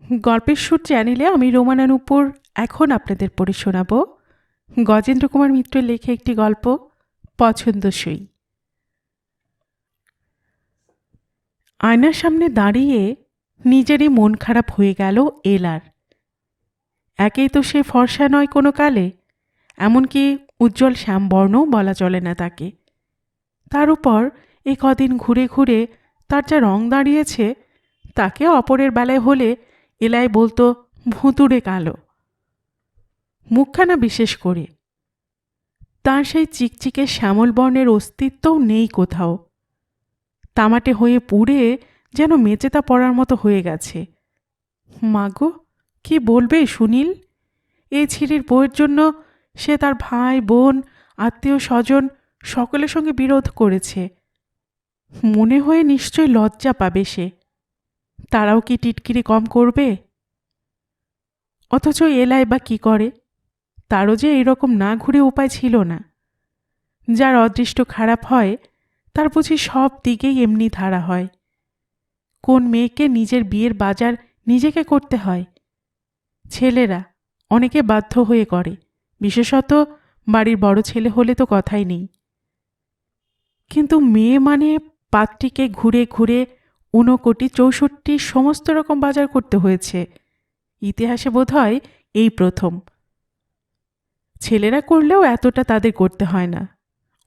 গল্পের সুর চ্যানেলে আমি রোমানা নূপুর এখন আপনাদের পড়ে শোনাব গজেন্দ্র কুমার মিত্রের লেখা একটি গল্প, পছন্দসই। আয়নার সামনে দাঁড়িয়ে নিজেরই মন খারাপ হয়ে গেল এলার। একেই তো সে ফর্সা নয় কোনো কালে, এমনকি উজ্জ্বল শ্যামবর্ণও বলা চলে না তাকে। তার উপর এ কদিন ঘুরে ঘুরে তার যা রং দাঁড়িয়েছে, তাকে অপরের বেলায় হলে এলাই বলতো ভুতুড়ে কালো। মুখখানা বিশেষ করে তার সেই চিকচিকে শ্যামল বর্ণের অস্তিত্বও নেই কোথাও। তামাটে হয়ে পুড়ে যেন মেচেতা পড়ার মতো হয়ে গেছে। মাগো, কি বলবে সুনীল? এই ছিঁড়ির বউয়ের জন্য সে তার ভাই বোন আত্মীয় স্বজন সকলের সঙ্গে বিরোধ করেছে। মনে হয়ে নিশ্চয় লজ্জা পাবে সে। তারাও কি টিটকিরি কম করবে? অথচ এলাই বা কি করে? তারও যে এরকম না ঘুরে উপায় ছিল না। যার অদৃষ্ট খারাপ হয় তার বুঝি সব দিকেই এমনি ধারা হয়। কোন মেয়েকে নিজের বিয়ের বাজার নিজেকে করতে হয়? ছেলেরা অনেকে বাধ্য হয়ে করে, বিশেষত বাড়ির বড় ছেলে হলে তো কথাই নেই। কিন্তু মেয়ে মানে পাত্রীকে ঘুরে ঘুরে 59 64 সমস্ত রকম বাজার করতে হয়েছে। ইতিহাসে বোধহয় এই প্রথম। ছেলেরা করলেও এতটা তাদের করতে হয় না।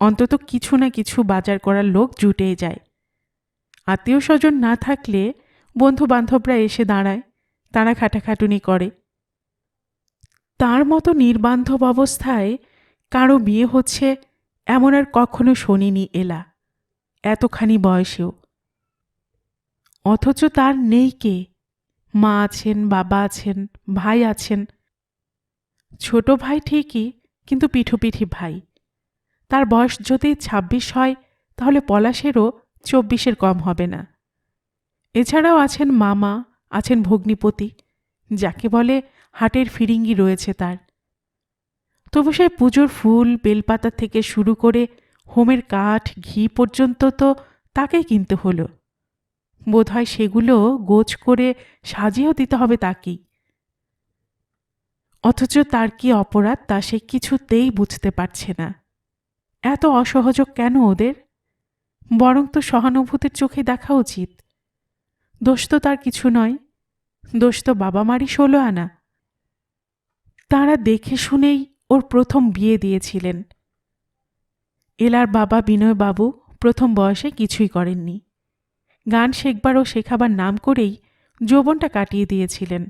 অন্তত কিছু না কিছু বাজার করার লোক জুটেই যায়। আত্মীয় স্বজন না থাকলে বন্ধু বান্ধবরা এসে দাঁড়ায়, তারা খাটাখাটুনি করে। তার মতো নির্বান্ধব অবস্থায় কারো বিয়ে হচ্ছে এমন আর কখনো শোনেনি এলা, এতখানি বয়সেও। অথচ তার নেই কে? মা আছেন, বাবা আছেন, ভাই আছেন। ছোট ভাই ঠিকই, কিন্তু পিঠোপিঠি ভাই। তার বয়স যদি 26 হয়, তাহলে পলাশেরও 24 কম হবে না। এছাড়াও আছেন মামা, আছেন ভগ্নিপতি, যাকে বলে হাটের ফিরিঙ্গি রয়েছে তার। তবু সেই পুজোর ফুল বেলপাতা থেকে শুরু করে হোমের কাঠ ঘি পর্যন্ত তো তাকেই কিনতে হলো। বোধহয় সেগুলো গোছ করে সাজিয়েও দিতে হবে তাকেই। অথচ তার কি অপরাধ তা সে কিছুতেই বুঝতে পারছে না। এত অসহযোগ কেন ওদের? বরং তো সহানুভূতির চোখে দেখা উচিত। দোষ তো তার কিছু নয়, দোষ তো বাবা মারই 16 আনা। তাঁরা দেখে শুনেই ওর প্রথম বিয়ে দিয়েছিলেন। এলার বাবা বিনয়বাবু প্রথম বয়সে কিছুই করেননি। গান শেখবার ও শেখাবার নাম করেই যৌবনটা কাটিয়ে দিয়েছিলেন।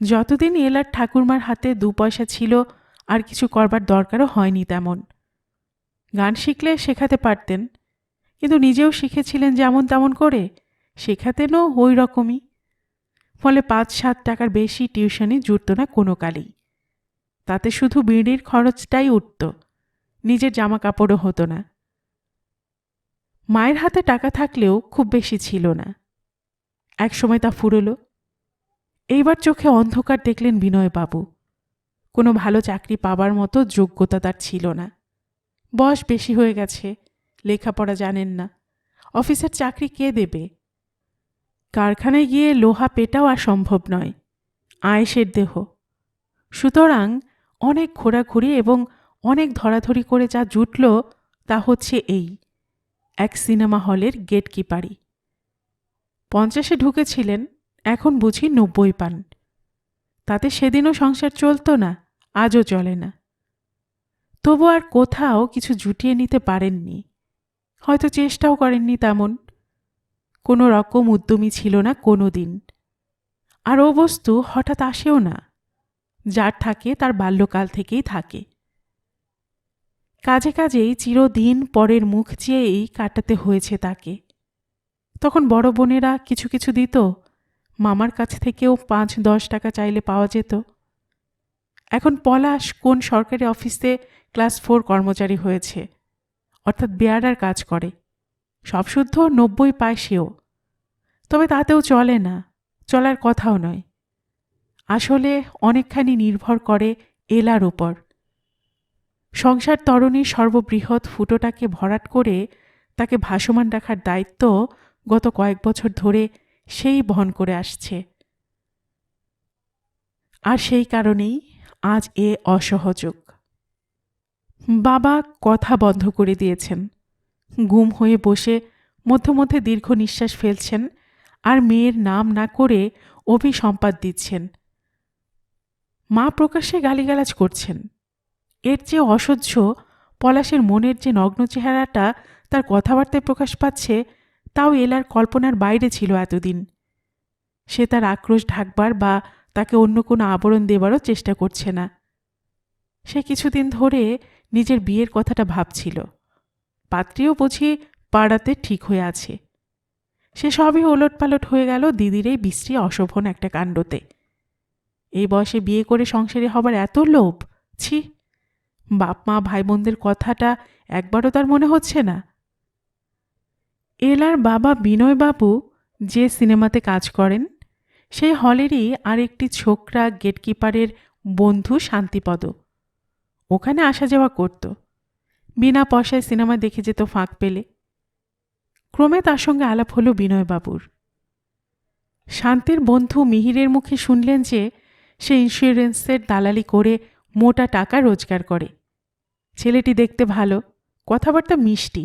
যতদিন এলার ঠাকুরমার হাতে 2 পয়সা ছিল, আর কিছু করবার দরকারও হয়নি তেমন। গান শিখলে শেখাতে পারতেন, কিন্তু নিজেও শিখেছিলেন যেমন তেমন করে, শেখাতেনও ওই রকমই। ফলে 5-7 টাকার বেশি টিউশনি জুটত না কোনো কালেই। তাতে শুধু বিড়ির খরচটাই উঠত, নিজের জামা কাপড়ও হতো না। মায়ের হাতে টাকা থাকলেও খুব বেশি ছিল না। একসময় তা ফুরোলো। এইবার চোখে অন্ধকার দেখলেন বিনয়বাবু। কোনো ভালো চাকরি পাবার মতো যোগ্যতা তার ছিল না। বয়স বেশি হয়ে গেছে, লেখাপড়া জানেন না, অফিসের চাকরি কে দেবে? কারখানায় গিয়ে লোহা পেটাও আর সম্ভব নয়, আয়েশের দেহ। সুতরাং অনেক ঘোরাঘুরি এবং অনেক ধরাধরি করে যা জুটল তা হচ্ছে এই এক সিনেমা হলের গেটকিপারি। 50 ঢুকেছিলেন, এখন বুঝি 90 পান। তাতে সেদিনও সংসার চলত না, আজও চলে না। তবু আর কোথাও কিছু জুটিয়ে নিতে পারেননি, হয়তো চেষ্টাও করেননি তেমন। কোনো রকম উদ্যমী ছিল না কোনো দিন। আর ও বস্তু হঠাৎ আসেও না, যার থাকে তার বাল্যকাল থেকেই থাকে। কাজে কাজেই চিরদিন পরের মুখ চেয়েই কাটাতে হয়েছে তাকে। তখন বড় বোনেরা কিছু কিছু দিত, মামার কাছ থেকেও 5-10 টাকা চাইলে পাওয়া যেত। এখন পলাশ কোন সরকারি অফিসে ক্লাস 4 কর্মচারী হয়েছে, অর্থাৎ বেয়ারার কাজ করে। সব শুদ্ধ 90 পায় সেও। তবে তাতেও চলে না, চলার কথাও নয়। আসলে অনেকখানি নির্ভর করে এলার উপর। সংসার তরণীর সর্ববৃহৎ ফুটোটাকে ভরাট করে তাকে ভাসমান রাখার দায়িত্ব গত কয়েক বছর ধরে সেই বহন করে আসছে। আর সেই কারণেই আজ এ অসহযোগ। বাবা কথা বন্ধ করে দিয়েছেন। গুম হয়ে বসে মধ্যে মধ্যে দীর্ঘ নিঃশ্বাস ফেলছেন আর মেয়ের নাম না করে অভিসম্পাদ দিচ্ছেন। মা প্রকাশ্যে গালিগালাজ করছেন। এর চেয়ে অসহ্য পলাশের মনের যে নগ্ন চেহারাটা তার কথাবার্তায় প্রকাশ পাচ্ছে, তাও এলার কল্পনার বাইরে ছিল এতদিন। সে তার আক্রোশ ঢাকবার বা তাকে অন্য কোনো আবরণ দেবারও চেষ্টা করছে না। সে কিছুদিন ধরে নিজের বিয়ের কথাটা ভাবছিল। পাত্রীও বুঝি পাড়াতে ঠিক হয়ে আছে। সে সবই ওলটপালট হয়ে গেল দিদির এই বিশ্রী অশোভন একটা কাণ্ডতে। এই বয়সে বিয়ে করে সংসারী হবার এত লোভ! ছি! বাপ মা ভাই বোনদের কথাটা একবারও তার মনে হচ্ছে না। এলার বাবা বিনয়বাবু যে সিনেমাতে কাজ করেন, সেই হলেরই আরেকটি ছোকরা গেটকিপারের বন্ধু শান্তিপদ ওখানে আসা যাওয়া করত। বিনা পয়সায় সিনেমা দেখে যেত ফাঁক পেলে। ক্রমে তার সঙ্গে আলাপ হলো বিনয়বাবুর। শান্তির বন্ধু মিহিরের মুখে শুনলেন যে সে ইন্স্যুরেন্সের দালালি করে মোটা টাকা রোজগার করে। ছেলেটি দেখতে ভালো, কথাবার্তা মিষ্টি,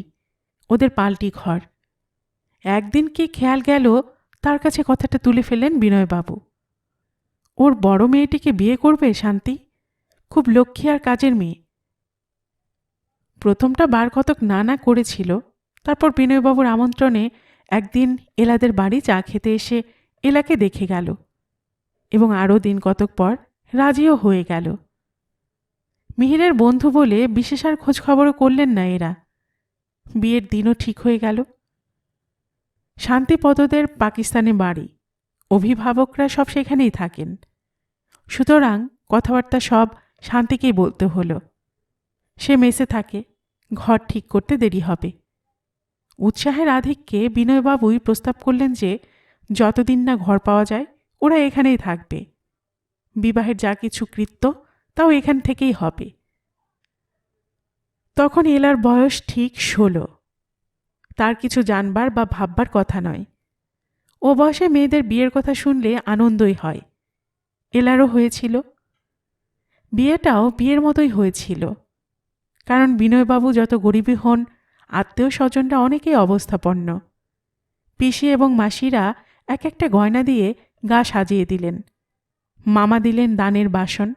ওদের পাল্টি ঘর। একদিন কি খেয়াল গেল তার কাছে কথাটা তুলে ফেললেন বিনয়বাবু। ওর বড় মেয়েটিকে বিয়ে করবে শান্তি, খুব লক্ষ্মী আর কাজের মেয়ে। প্রথমটা বার কতক না করেছিল, তারপর বিনয়বাবুর আমন্ত্রণে একদিন এলাদের বাড়ি চা খেতে এসে এলাকে দেখে গেল এবং আরও দিন কতক পর রাজিও হয়ে গেল। মিহিরের বন্ধু বলে বিশেষ আর খোঁজখবরও করলেন না এরা। বিয়ের দিনও ঠিক হয়ে গেল। শান্তিপদদের পাকিস্তানে বাড়ি, অভিভাবকরা সব সেখানেই থাকেন। সুতরাং কথাবার্তা সব শান্তিকেই বলতে হলো। সে মেসে থাকে, ঘর ঠিক করতে দেরি হবে। উৎসাহের আধিক্যে বিনয়বাবুই প্রস্তাব করলেন যে যতদিন না ঘর পাওয়া যায় ওরা এখানেই থাকবে। বিবাহের যা কিছু কৃত্য তাও এখান থেকেই হবে। তখন এলার বয়স ঠিক 16। তার কিছু জানবার বা ভাববার কথা নয়। ও বয়সে মেয়েদের বিয়ের কথা শুনলে আনন্দই হয়। এলারও হয়েছিল। বিয়েটাও বিয়ের মতোই হয়েছিল। কারণ বিনয়বাবু যত গরিবই হন, আত্মীয় স্বজনরা অনেকেই অবস্থাপন্ন। পিসি এবং মাসিরা এক একটা গয়না দিয়ে গা সাজিয়ে দিলেন। মামা দিলেন দানের বাসন।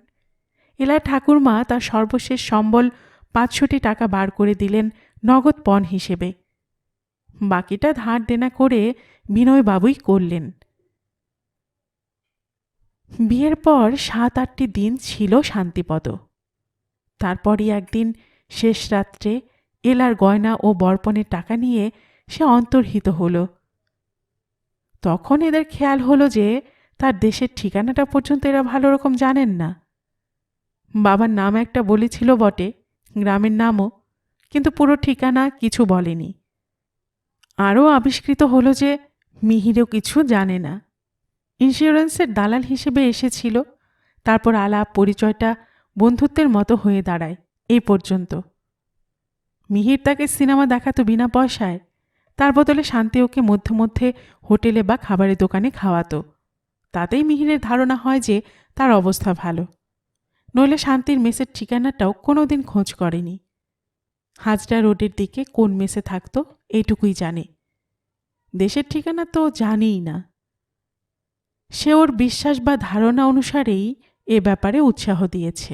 এলার ঠাকুরমা তার সর্বশেষ সম্বল 500 টাকা বার করে দিলেন নগদ পণ হিসেবে। বাকিটা ধার দেনা করে বিনয়বাবুই করলেন। বিয়ের পর 7-8টি দিন ছিল শান্তিপদ। তারপরই একদিন শেষ রাত্রে এলার গয়না ও বর্পণের টাকা নিয়ে সে অন্তর্হিত হল। তখন এদের খেয়াল হলো যে তার দেশের ঠিকানাটা পর্যন্ত এরা ভালো রকম জানেন না। বাবার নাম একটা বলেছিল বটে, গ্রামের নামও, কিন্তু পুরো ঠিকানা কিছু বলেনি। আরও আবিষ্কৃত হলো যে মিহিরও কিছু জানে না। ইন্স্যুরেন্সের দালাল হিসেবে এসেছিল, তারপর আলাপ পরিচয়টা বন্ধুত্বের মতো হয়ে দাঁড়ায় এই পর্যন্ত। মিহির তাকে সিনেমা দেখাতো বিনা পয়সায়, তার বদলে শান্তি ওকে মধ্যে মধ্যে হোটেলে বা খাবারের দোকানে খাওয়াতো। তাতেই মিহিরের ধারণা হয় যে তার অবস্থা ভালো। নইলে শান্তির মেসের ঠিকানাটাও কোনোদিন খোঁজ করেনি। হাজরা রোডের দিকে কোন মেসে থাকতো এইটুকুই জানে। দেশের ঠিকানা তো জানেই না। সে ওর বিশ্বাস বা ধারণা অনুসারেই এ ব্যাপারে উৎসাহ দিয়েছে।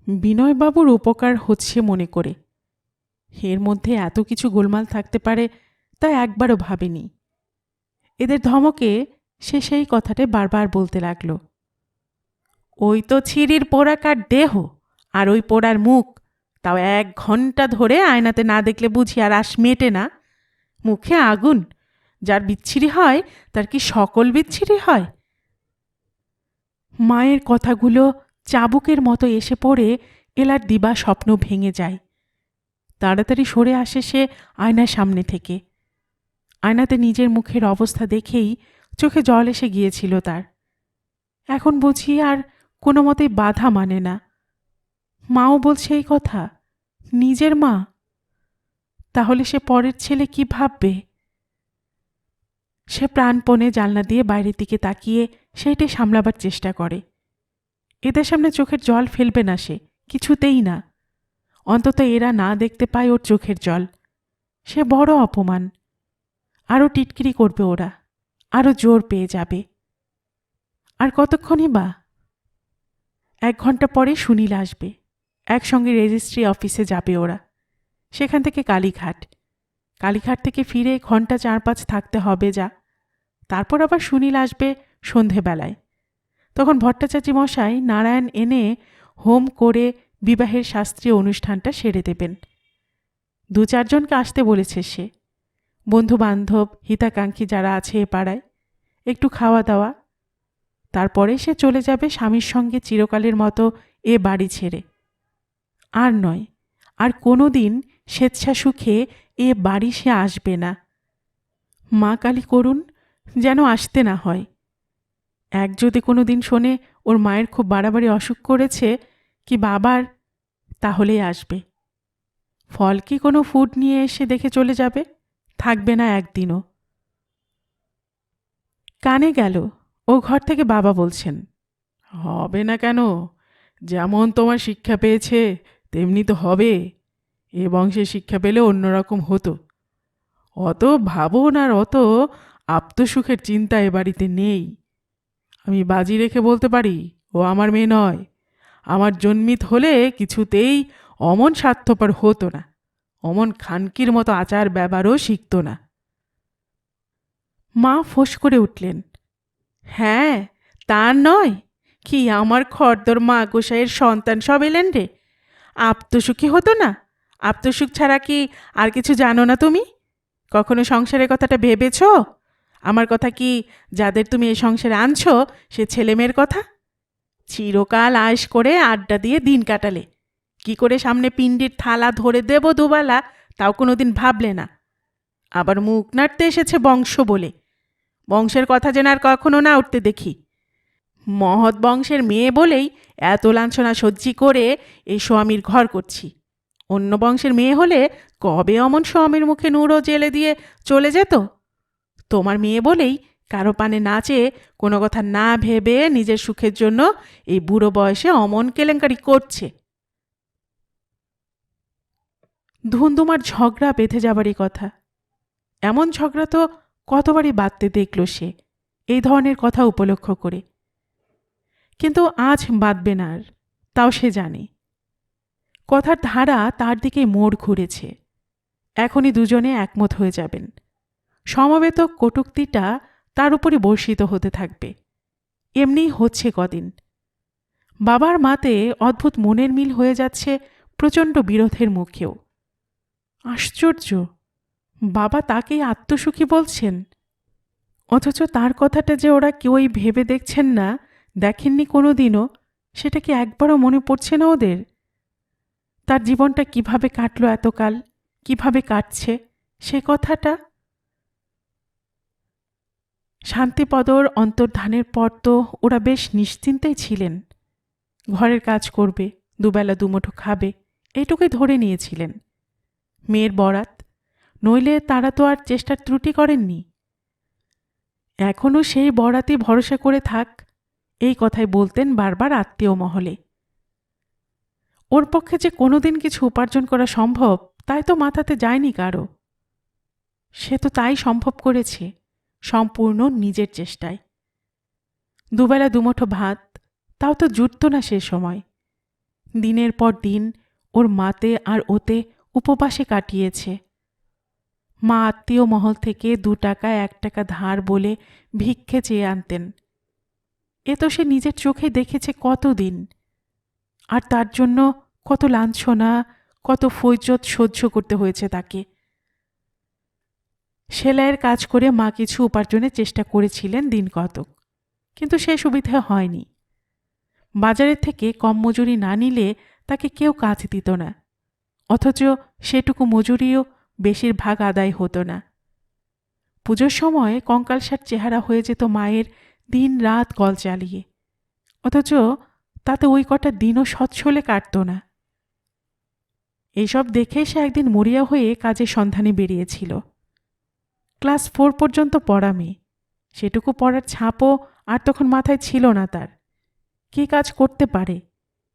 বিনয়বাবুর উপকার হচ্ছে মনে করে। এর মধ্যে এত কিছু গোলমাল থাকতে পারে তা একবারও ভাবেনি। এদের ধমকে সে সেই কথাটা বারবার বলতে লাগল। ওই তো ছিরির পোড়াকার দেহ আর ওই পোড়ার মুখ, তাও 1 ঘন্টা ধরে আয়নাতে না দেখলে বুঝি আর আশ মেটে না। মুখে আগুন, যার বিচ্ছিরি হয় তার কি সকল বিচ্ছিরি হয়? মায়ের কথাগুলো চাবুকের মতো এসে পড়ে এলার দিবা স্বপ্ন ভেঙে যায়। তাড়াতাড়ি সরে আসে সে আয়নার সামনে থেকে। আয়নাতে নিজের মুখের অবস্থা দেখেই চোখে জল এসে গিয়েছিল তার। এখন বুঝি আর কোনো মতেই বাধা মানে না। মাও বলছে এই কথা, নিজের মা। তাহলে সে পরের ছেলে কি ভাববে? সে প্রাণপণে জানলা দিয়ে বাইরের দিকে তাকিয়ে সেইটাই সামলাবার চেষ্টা করে। এদের সামনে চোখের জল ফেলবে না সে, কিছুতেই না। অন্তত এরা না দেখতে পায় ওর চোখের জল। সে বড় অপমান। আরও টিটকিরি করবে ওরা, আরও জোর পেয়ে যাবে। আর কতক্ষণই বা? 1 ঘন্টা পরে সুনীল আসবে। একসঙ্গে রেজিস্ট্রি অফিসে যাবে ওরা। সেখান থেকে কালীঘাট। কালীঘাট থেকে ফিরে ঘন্টা 4-5 থাকতে হবে যা। তারপর আবার সুনীল আসবে সন্ধেবেলায়। তখন ভট্টাচার্য মশাই নারায়ণ এনে হোম করে বিবাহের শাস্ত্রীয় অনুষ্ঠানটা সেরে দেবেন। 2-4 জনকে আসতে বলেছে সে, বন্ধু বান্ধব হিতাকাঙ্ক্ষী যারা আছে এ পাড়ায়। একটু খাওয়া দাওয়া, তারপরে সে চলে যাবে স্বামীর সঙ্গে চিরকালের মতো এ বাড়ি ছেড়ে। আর নয়, আর কোনো দিন স্বেচ্ছাসুখে এ বাড়ি সে আসবে না। মা কালী করুন যেন আসতে না হয়। এক যদি কোনো দিন শোনে ওর মায়ের খুব বাড়াবাড়ি অসুখ করেছে কি বাবার, তাহলেই আসবে। ফল কি কোনো ফুড নিয়ে এসে দেখে চলে যাবে, থাকবে না একদিনও। কানে গেল, ও ঘর থেকে বাবা বলছেন, হবে না কেন? যেমন তোমার শিক্ষা পেয়েছে তেমনি তো হবে। এ বংশে শিক্ষা পেলে অন্যরকম হতো। অত ভাবন আর অত আপ্তসুখের চিন্তা এ বাড়িতে নেই। আমি বাজি রেখে বলতে পারি ও আমার মেয়ে নয়। আমার জন্মিত হলে কিছুতেই অমন স্বার্থপর হতো না, অমন খানকির মতো আচার ব্যবহারও শিখত না। মা ফোঁস করে উঠলেন, হ্যাঁ তা নয় কি আমার খর্দর মা গোসাইয়ের সন্তান সব এলেন রে, আপ্তসুখী হতো না? আপ্তসুখ ছাড়া কি আর কিছু জানো না তুমি? কখনো সংসারের কথাটা ভেবেছ? আমার কথা কি যাদের তুমি এই সংসারে আনছো সে ছেলেমেয়ের কথা? চিরকাল আয়েশ করে আড্ডা দিয়ে দিন কাটালে, কি করে সামনে পিণ্ডির থালা ধরে দেব দুবেলা তাও কোনো দিন ভাবলে না। আবার মুখ নাড়তে এসেছে বংশ বলে। বংশের কথা যেন আর কখনো না উঠতে দেখি। মহৎ বংশের মেয়ে বলেই এত লাঞ্ছনা সহ্যি করে এই স্বামীর ঘর করছি। অন্য বংশের মেয়ে হলে কবে অমন স্বামীর মুখে নুড়ো জেলে দিয়ে চলে যেত। তোমার মেয়ে বলেই কারো পানে না চেয়ে কোনো কথা না ভেবে নিজের সুখের জন্য এই বুড়ো বয়সে অমন কেলেঙ্কারি করছে। ধুন্দুমার ঝগড়া বেঁধে যাবারই কথা। এমন ঝগড়া তো কতবারই বাঁধতে দেখল সে এই ধরনের কথা উপলক্ষ করে। কিন্তু আজ বাঁধবে না আর, তাও সে জানে। কথার ধারা তার দিকে মোড় ঘুরেছে। এখনই দুজনে একমত হয়ে যাবেন। সমবেত কটূক্তিটা তার উপরই বর্ষিত হতে থাকবে। এমনিই হচ্ছে কদিন। বাবার মাতে অদ্ভুত মনের মিল হয়ে যাচ্ছে প্রচণ্ড বিরোধের মুখেও। আশ্চর্য, বাবা তাকেই আত্মসুখী বলছেন, অথচ তার কথাটা যে ওরা কেউই ভেবে দেখছেন না, দেখেননি কোনো দিনও, সেটা কি একবারও মনে পড়ছে না ওদের? তার জীবনটা কিভাবে কাটলো এতকাল, কিভাবে কাটছে সে কথাটা। শান্তিপদর অন্তর্ধানের পর তো ওরা বেশ নিশ্চিন্তেই ছিলেন। ঘরের কাজ করবে, দুবেলা দুমুঠো খাবে, এইটুকুই ধরে নিয়েছিলেন। মেয়ের বরাত, নইলে তারা তো আর চেষ্টার ত্রুটি করেননি। এখনও সেই বরাতই ভরসা করে থাক, এই কথাই বলতেন বারবার আত্মীয় মহলে। ওর পক্ষে যে কোনোদিন কিছু উপার্জন করা সম্ভব তাই তো মাথাতে যায়নি কারো। সে তো তাই সম্ভব করেছে, সম্পূর্ণ নিজের চেষ্টায়। দুবেলা দুমুঠো ভাত, তাও তো জুটত না সে সময়। দিনের পর দিন ওর মাতে আর ওতে উপবাসে কাটিয়েছে। মা আত্মীয় মহল থেকে 2 টাকা 1 টাকা ধার বলে ভিক্ষে চেয়ে আনতেন। এ তো সে নিজের চোখে দেখেছে কতদিন। আর তার জন্য কত লাঞ্ছনা, কত ফৈজত সহ্য করতে হয়েছে তাকে। সেলাইয়ের কাজ করে মা কিছু উপার্জনের চেষ্টা করেছিলেন দিন কতক, কিন্তু সে সুবিধা হয়নি। বাজারের থেকে কম মজুরি না নিলে তাকে কেউ কাজ দিত না, অথচ সেটুকু মজুরিও বেশিরভাগ আদায় হতো না। পুজোর সময় কঙ্কালসার চেহারা হয়ে যেত মায়ের দিন রাত কল চালিয়ে, অথচ তাতে ওই কটা দিনও সচ্ছলে কাটত না। এইসব দেখে সে একদিন মরিয়া হয়ে কাজের সন্ধানে বেরিয়েছিল। ক্লাস 4 পর্যন্ত পড়া মেয়ে, সেটুকু পড়ার ছাপও আর তখন মাথায় ছিল না তার। কে কাজ করতে পারে,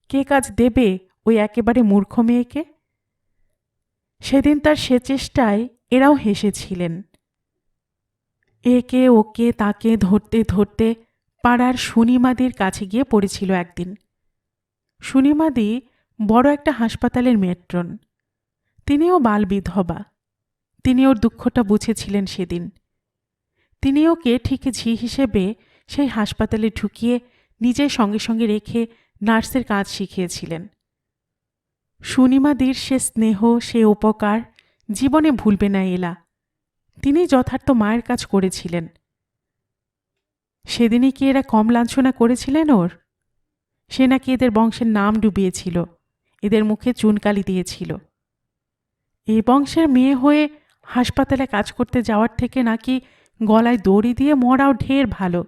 কে কাজ দেবে ওই একেবারে মূর্খ মেয়েকে? সেদিন তার সে চেষ্টায় এরাও হেসেছিলেন। একে ওকে তাকে ধরতে ধরতে পাড়ার সুনিমাদির কাছে গিয়ে পড়েছিল একদিন। সুনিমাদি বড় একটা হাসপাতালের মেট্রন। তিনিও বাল বিধবা। তিনি ওর দুঃখটা বুঝেছিলেন সেদিন। তিনি ওকে ঠিক ঝি হিসেবে সেই হাসপাতালে ঢুকিয়ে নিজের সঙ্গে সঙ্গে রেখে নার্সের কাজ শিখিয়েছিলেন। সুনিমাদির সে স্নেহ, সে উপকার জীবনে ভুলবে না এলা। তিনি যথার্থ মায়ের কাজ করেছিলেন। সেদিনই কি এরা কম লাঞ্ছনা করেছিলেন ওর? সে নাকি এদের বংশের নাম ডুবিয়েছিল, এদের মুখে চুনকালি দিয়েছিল। এই বংশের মেয়ে হয়ে হাসপাতালে কাজ করতে যাওয়ার থেকে নাকি গলায় দড়ি দিয়ে মরাও ঢের ভালো।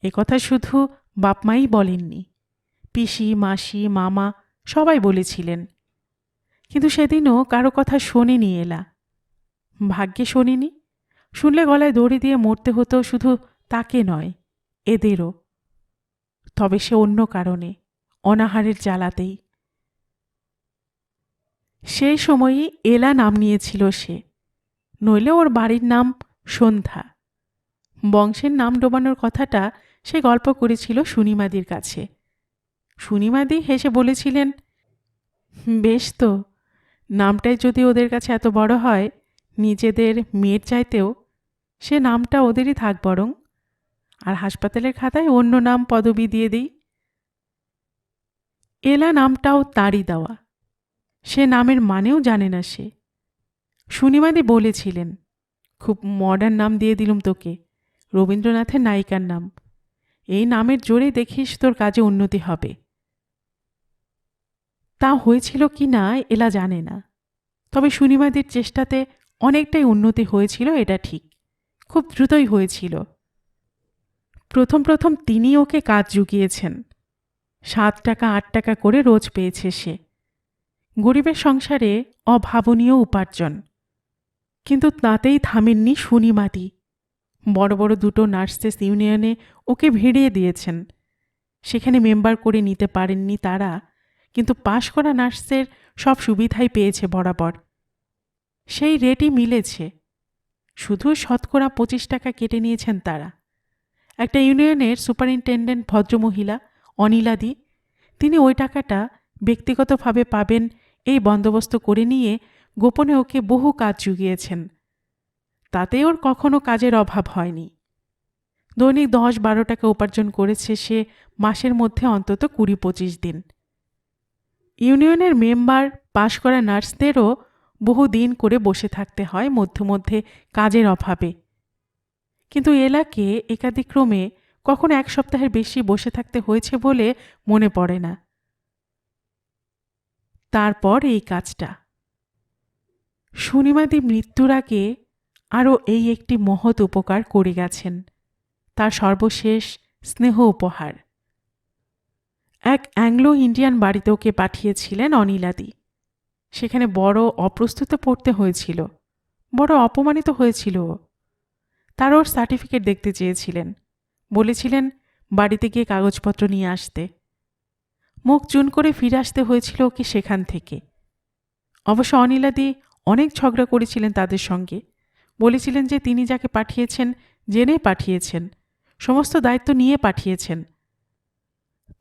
একথা শুধু বাপমাই বলেননি, পিসি, মাসি, মামা সবাই বলেছিলেন। কিন্তু সেদিনও কারো কথা শোনেনি এলা। ভাগ্যে শোনেনি। শুনলে গলায় দড়ি দিয়ে মরতে হতো শুধু তাকে নয়, এদেরও। তবে সে অন্য কারণে, অনাহারের জ্বালাতেই। সেই সময়ই এলা নাম নিয়েছিল সে, নইলে ওর বাড়ির নাম সন্ধ্যা। বংশের নাম ডোবানোর কথাটা সে গল্প করেছিল সুনিমাদির কাছে। সুনিমাদি হেসে বলেছিলেন, বেশ তো, নামটাই যদি ওদের কাছে এত বড় হয়, নিজেদের মেয়ের চাইতেও, সে নামটা ওদেরই থাক বরং, আর হাসপাতালের খাতায় অন্য নাম পদবি দিয়ে দিই। এলা নামটাও তারই দেওয়া। সে নামের মানেও জানে না সে। সুনিমাদি বলেছিলেন, খুব মডার্ন নাম দিয়ে দিলুম তোকে, রবীন্দ্রনাথের নায়িকার নাম। এই নামের জোরে দেখিস তোর কাজে উন্নতি হবে। তা হয়েছিল কি না এলা জানে না, তবে সুনিমাদির চেষ্টাতে অনেকটাই উন্নতি হয়েছিল, এটা ঠিক। খুব দ্রুতই হয়েছিল। প্রথম প্রথম তিনি ওকে কাজ জুগিয়েছেন। 7 টাকা 8 টাকা করে রোজ পেয়েছে সে। গরিবের সংসারে অভাবনীয় উপার্জন। কিন্তু তাতেই থামেননি সুনিমাদি। বড় বড় 2টো নার্সেস ইউনিয়নে ওকে ভিড়িয়ে দিয়েছেন। সেখানে মেম্বার করে নিতে পারেননি তারা, কিন্তু পাশ করা নার্সের সব সুবিধাই পেয়েছে বরাবর। সেই রেটই মিলেছে। শুধু শতকরা 25 টাকা কেটে নিয়েছেন তারা। একটা ইউনিয়নের সুপারিনটেন্ডেন্ট ভদ্রমহিলা অনিলাদি, তিনি ওই টাকাটা ব্যক্তিগতভাবে পাবেন এই বন্দোবস্ত করে নিয়ে গোপনে ওকে বহু কাজ জুগিয়েছেন। তাতে ওর কখনো কাজের অভাব হয়নি। দৈনিক 10-12 টাকা উপার্জন করেছে সে মাসের মধ্যে অন্তত 20-25 দিন। ইউনিয়নের মেম্বার, পাশ করা নার্সদেরও বহু দিন করে বসে থাকতে হয় মধ্যে মধ্যে কাজের অভাবে। কিন্তু এলাকে একাদিক্রমে কখনো 1 সপ্তাহের বেশি বসে থাকতে হয়েছে বলে মনে পড়ে না। তারপর এই কাজটা। সুনিমাদি মৃত্যুর আগে আরও এই একটি মহৎ উপকার করে গেছেন, তার সর্বশেষ স্নেহ উপহার। এক অ্যাংলো ইন্ডিয়ান বাড়িতে ওকে পাঠিয়েছিলেন অনিলাদি। সেখানে বড় অপ্রস্তুত পড়তে হয়েছিল, বড় অপমানিত হয়েছিল। তার ওর সার্টিফিকেট দেখতে চেয়েছিলেন, বলেছিলেন বাড়িতে গিয়ে কাগজপত্র নিয়ে আসতে। মুখ চুন করে ফিরে আসতে হয়েছিল ওকে সেখান থেকে। অবশ্য অনিলাদি অনেক ঝগড়া করেছিলেন তাদের সঙ্গে। বলেছিলেন যে তিনি যাকে পাঠিয়েছেন জেনে পাঠিয়েছেন, সমস্ত দায়িত্ব নিয়ে পাঠিয়েছেন।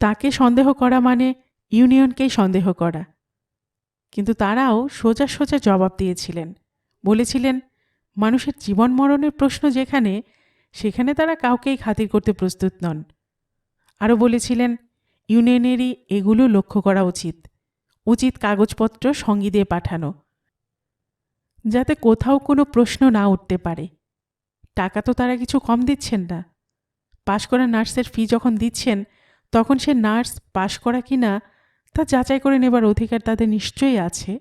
তাকে সন্দেহ করা মানে ইউনিয়নকেই সন্দেহ করা। কিন্তু তারাও সোজা সোজা জবাব দিয়েছিলেন, বলেছিলেন মানুষের জীবন মরণের প্রশ্ন যেখানে, সেখানে তারা কাউকেই খাতির করতে প্রস্তুত নন। আরও বলেছিলেন ইউনিয়নেরই এগুলো লক্ষ্য করা উচিত, উচিত কাগজপত্র সঙ্গী দিয়ে পাঠানো, যাতে কোথাও কোনো প্রশ্ন না উঠতে পারে। টাকা তো তারা কিছু কম দিচ্ছেন না। পাশ করা নার্সের ফি যখন দিচ্ছেন, তখন সে নার্স পাশ করা কিনা তা যাচাই করে নেবার অধিকার তাদের নিশ্চয়ই আছে।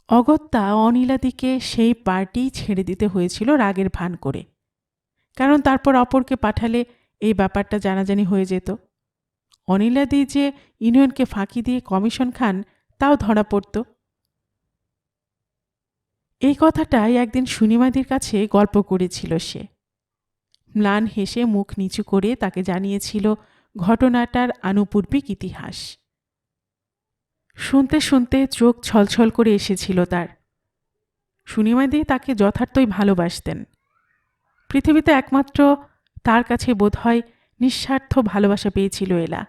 অগত্যা অনিলাদিকে সেই পার্টি ছেড়ে দিতে হয়েছিল রাগের ভান করে, কারণ তারপর অপরকে পাঠালে এই ব্যাপারটা জানাজানি হয়ে যেত। অনিলাদি যে ইউনিয়নকে ফাঁকি দিয়ে কমিশন খান তাও ধরা পড়ত। এই কথাটাই একদিন সুনিমাদির কাছে গল্প করেছিল সে। ম্লান হেসে মুখ নিচু করে তাকে জানিয়েছিল ঘটনাটার আনুপূর্বিক ইতিহাস। শুনতে শুনতে চোখ ছলছল করে এসেছিল তার। সুনিমাদি তাকে যথার্থই ভালোবাসতেন। পৃথিবীতে একমাত্র তার কাছে বোধহয় নিঃস্বার্থ ভালোবাসা পেয়েছিল এলা।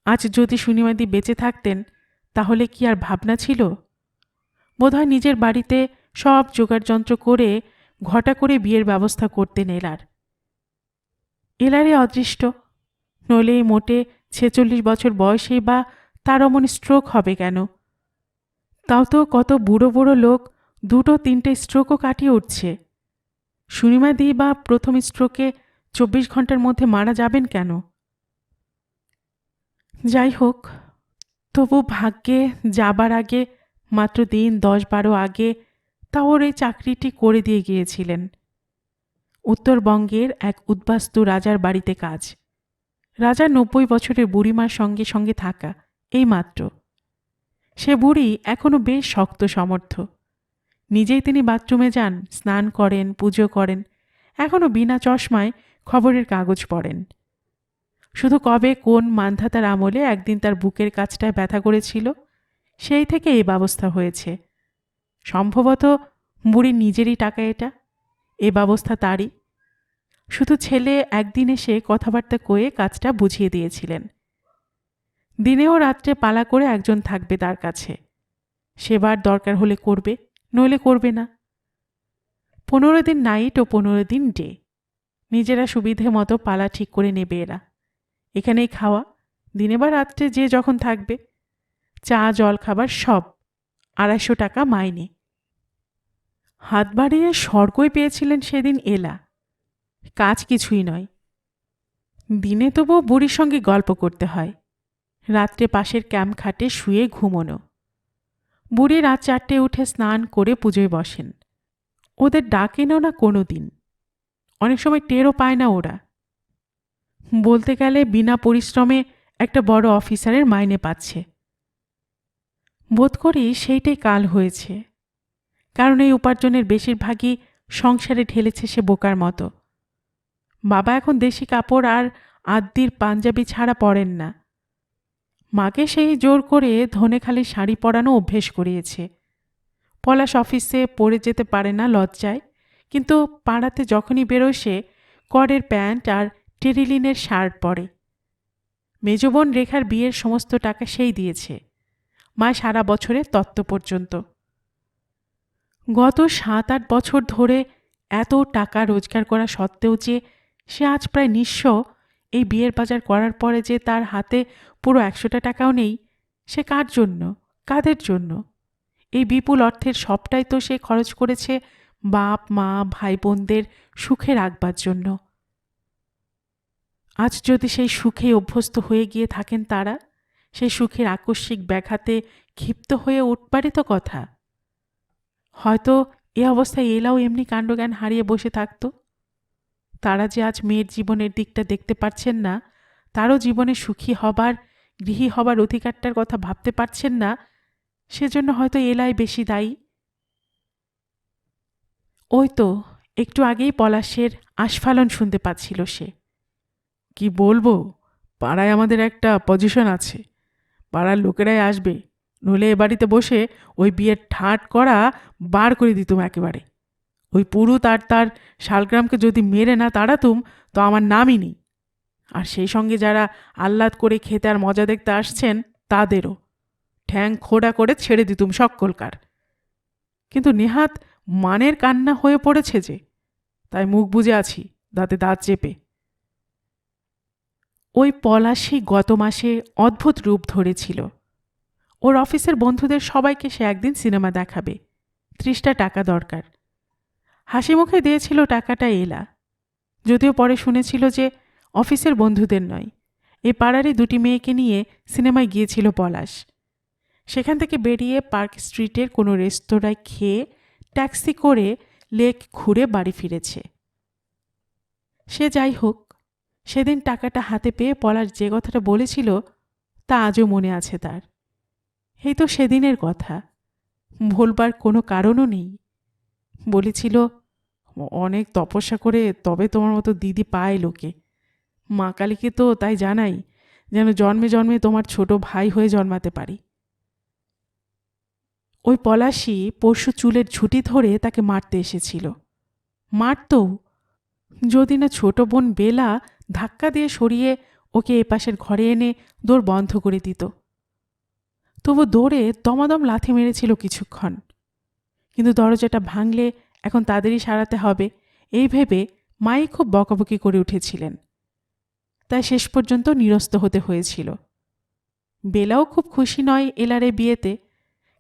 আজ যদি সুনিমাদি বেঁচে থাকতেন তাহলে কি আর ভাবনা ছিল? বোধহয় নিজের বাড়িতে সব জোগাড়যন্ত্র করে ঘটা করে বিয়ের ব্যবস্থা করতেন এলার। এলারে অদৃষ্ট, নইলে এই মোটে 46 বছর বয়সেই বা তার অমন স্ট্রোক হবে কেন? তাও তো কত বুড়ো বুড়ো লোক 2-3টে স্ট্রোকও কাটিয়ে উঠছে। সুনিমাদি বা প্রথম স্ট্রোকে 24 ঘন্টার মধ্যে মারা যাবেন কেন? যাই হোক, তবু ভাগ্যে যাবার আগে মাত্র দিন 10-12 আগে তা ওর এই চাকরিটি করে দিয়ে গিয়েছিলেন। উত্তরবঙ্গের এক উদ্বাস্তু রাজার বাড়িতে কাজ। রাজা 90 বছরের বুড়িমার সঙ্গে সঙ্গে থাকা, এই মাত্র। সে বুড়ি এখনো বেশ শক্ত সমর্থ। নিজেই তিনি বাথরুমে যান, স্নান করেন, পুজো করেন, এখনো বিনা চশমায় খবরের কাগজ পড়েন। শুধু কবে কোন মান্ধাতার আমলে একদিন তার বুকের কাছটায় ব্যথা করেছিল, সেই থেকে এই ব্যবস্থা হয়েছে। সম্ভবত বুড়ির নিজেরই টাকা এটা, এ ব্যবস্থা তারই। শুধু ছেলে একদিন এসে কথাবার্তা কয়ে কাজটা বুঝিয়ে দিয়েছিলেন। দিনেও রাত্রে পালা করে একজন থাকবে তার কাছে। সেবার দরকার হলে করবে, নইলে করবে না। 15 দিন নাইট ও 15 দিন ডে, নিজেরা সুবিধে মতো পালা ঠিক করে নেবে এরা। এখানেই খাওয়া, দিনে বা রাত্রে যে যখন থাকবে। চা জল খাবার সব 250 টাকা মাইনে। হাত বাড়িয়ে স্বর্গই পেয়েছিলেন সেদিন এলা। কাজ কিছুই নয়। দিনে তবু বুড়ির সঙ্গে গল্প করতে হয়, রাত্রে পাশের ক্যাম্প খাটে শুয়ে ঘুমোনো। বুড়ি রাত 4টে উঠে স্নান করে পুজোয় বসেন। ওদের ডাকেনও না কোনো দিন, অনেক সময় টেরও পায় না ওরা। বলতে গেলে বিনা পরিশ্রমে একটা বড় অফিসারের মাইনে পাচ্ছে। বোধ করি সেইটাই কাল হয়েছে, কারণ এই উপার্জনের বেশিরভাগই সংসারে ঢেলেছে সে বোকার মতো। বাবা এখন দেশি কাপড় আর আদ্যির পাঞ্জাবি ছাড়া পরেন না। মাকে সেই জোর করে ধনেখালি শাড়ি পরানো অভ্যেস করিয়েছে। পলাশ অফিসে পরে যেতে পারে না লজ্জায়, কিন্তু পাড়াতে যখনই বেরোয় সে করের প্যান্ট আর টেরিলিনের শার্ট পরে। মেজবোন রেখার বিয়ের সমস্ত টাকা সেই দিয়েছে, মা সারা বছরের তত্ত্ব পর্যন্ত। গত 7-8 বছর ধরে এত টাকা রোজগার করা সত্ত্বেও যে সে আজ প্রায় নিঃস্ব, এই বিয়ের বাজার করার পরে যে তার হাতে পুরো 100টা টাকাও নেই, সে কার জন্য, কাদের জন্য? এই বিপুল অর্থের সবটাই তো সে খরচ করেছে বাপ মা ভাই বোনদের সুখে রাখবার জন্য। আজ যদি সেই সুখে অভ্যস্ত হয়ে গিয়ে থাকেন তারা, সেই সুখের আকস্মিক ব্যাঘাতে ক্ষিপ্ত হয়ে উঠবারই তো কথা। হয়তো এ অবস্থায় এলাও এমনি কাণ্ডজ্ঞান হারিয়ে বসে থাকত। তারা যে আজ মেয়ের জীবনের দিকটা দেখতে পারছেন না, তারও জীবনে সুখী হবার, গৃহী হবার অধিকারটার কথা ভাবতে পারছেন না, সেজন্য হয়তো এলাই বেশি দায়ী। ওই তো একটু আগেই পলাশের আস্ফালন শুনতে পাচ্ছিল সে। কি বলবো, পাড়ায় আমাদের একটা পজিশন আছে, পাড়ার লোকেরাই আসবে, নইলে এ বাড়িতে বসে ওই বিয়ের ঠাট করা বার করে দিতুম একেবারে। ওই পুরুত আর তার শালগ্রামকে যদি মেরে না তাড়াতুম তো আমার নামই নেই। আর সেই সঙ্গে যারা আহ্লাদ করে খেতে আর মজা দেখতে আসছেন তাদেরও ঠ্যাং খোড়া করে ছেড়ে দিতুম সকলকার। কিন্তু নেহাত মানের কান্না হয়ে পড়েছে যে, তাই মুখ বুজে আছি, দাঁতে দাঁত চেপে। ওই পলাশই গত মাসে অদ্ভুত রূপ ধরেছিল। ওর অফিসের বন্ধুদের সবাইকে সে একদিন সিনেমা দেখাবে, 30টা টাকা দরকার। হাসি মুখে দিয়েছিল টাকাটা এলা, যদিও পরে শুনেছিল যে অফিসের বন্ধুদের নয়, এই পাড়ারই 2টি মেয়েকে নিয়ে সিনেমায় গিয়েছিল পলাশ। সেখান থেকে বেরিয়ে পার্ক স্ট্রিটের কোনো রেস্তোরাঁয় খেয়ে ট্যাক্সি করে লেক ঘুরে বাড়ি ফিরেছে। সে যাই হোক, সেদিন টাকাটা হাতে পেয়ে পলাশ যে কথাটা বলেছিল তা আজও মনে আছে তার। এই তো সেদিনের কথা, ভুলবার কোনো কারণও নেই। বলেছিল, অনেক তপস্যা করে তবে তোমার মতো দিদি পায় লোকে। মা কালীকে তো তাই জানাই, যেন জন্মে জন্মে তোমার ছোট ভাই হয়ে জন্মাতে পারি। ওই পলাশী পরশু চুলের ঝুঁটি ধরে তাকে মারতে এসেছিল। মারতও, যদি না ছোট বোন বেলা ধাক্কা দিয়ে সরিয়ে ওকে এপাশের ঘরে এনে দৌড় বন্ধ করে দিত। তবু দৌড়ে দমাদম লাথি মেরেছিল কিছুক্ষণ, কিন্তু দরজাটা ভাঙলে এখন তাদেরই সারাতে হবে এই ভেবে মাই খুব বকাবকি করে উঠেছিলেন। তাই শেষ পর্যন্ত নিরস্ত হতে হয়েছিল। বেলাও খুব খুশি নয় এলারে বিয়েতে,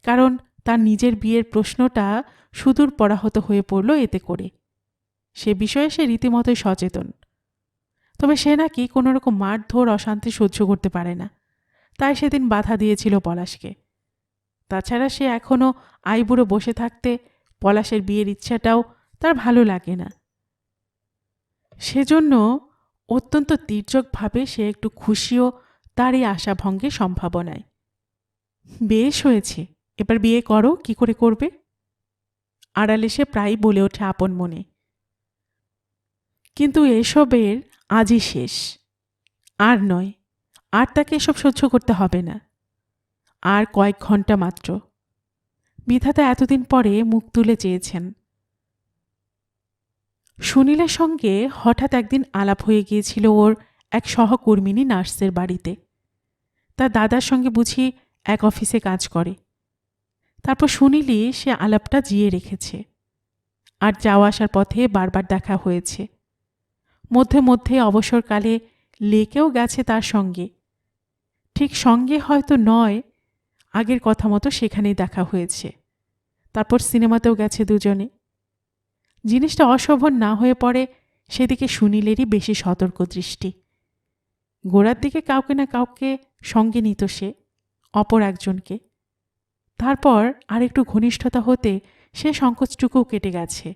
কারণ তার নিজের বিয়ের প্রশ্নটা সুদূর পরাহত হয়ে পড়ল এতে করে। সে বিষয়ে সে রীতিমতোই সচেতন। তবে সে নাকি কোনোরকম মারধর অশান্তি সহ্য করতে পারে না, তাই সেদিন বাধা দিয়েছিল পলাশকে। তাছাড়া সে এখনও আইবুড়ো বসে থাকতে পলাশের বিয়ের ইচ্ছাটাও তার ভালো লাগে না। সেজন্য অত্যন্ত তীর্যকভাবে সে একটু খুশিও তার এই আশাভঙ্গের সম্ভাবনায়। বেশ হয়েছে, এবার বিয়ে করো, কি করে করবে? আড়ালে সে প্রায় বলে ওঠে আপন মনে। কিন্তু এসবের আজই শেষ, আর নয়, আর তাকে এসব সহ্য করতে হবে না। আর কয়েক ঘন্টা মাত্র। বিধাতা এতদিন পরে মুখ তুলে চেয়েছেন। সুনীলের সঙ্গে হঠাৎ একদিন আলাপ হয়ে গিয়েছিল ওর এক সহকর্মিনী নার্সের বাড়িতে। তার দাদার সঙ্গে বুঝি এক অফিসে কাজ করে। তারপর সুনীলই সে আলাপটা জিয়ে রেখেছে, আর যাওয়া আসার পথে বারবার দেখা হয়েছে। মধ্যে মধ্যে অবসরকালে লেকেও গেছে তার সঙ্গে। ঠিক সঙ্গে হয়তো নয়, আগের কথা মতো সেখানেই দেখা হয়েছে। তারপর সিনেমাতেও গেছে দুজনে। জিনিসটা অশোভন না হয়ে পড়ে সেদিকে সুনীলেরই বেশি সতর্ক দৃষ্টি। গোড়ার দিকে কাউকে না কাউকে সঙ্গে নিত সে, অপর একজনকে। তারপর আর একটু ঘনিষ্ঠতা হতে সে সংকোচটুকুও কেটে গেছে।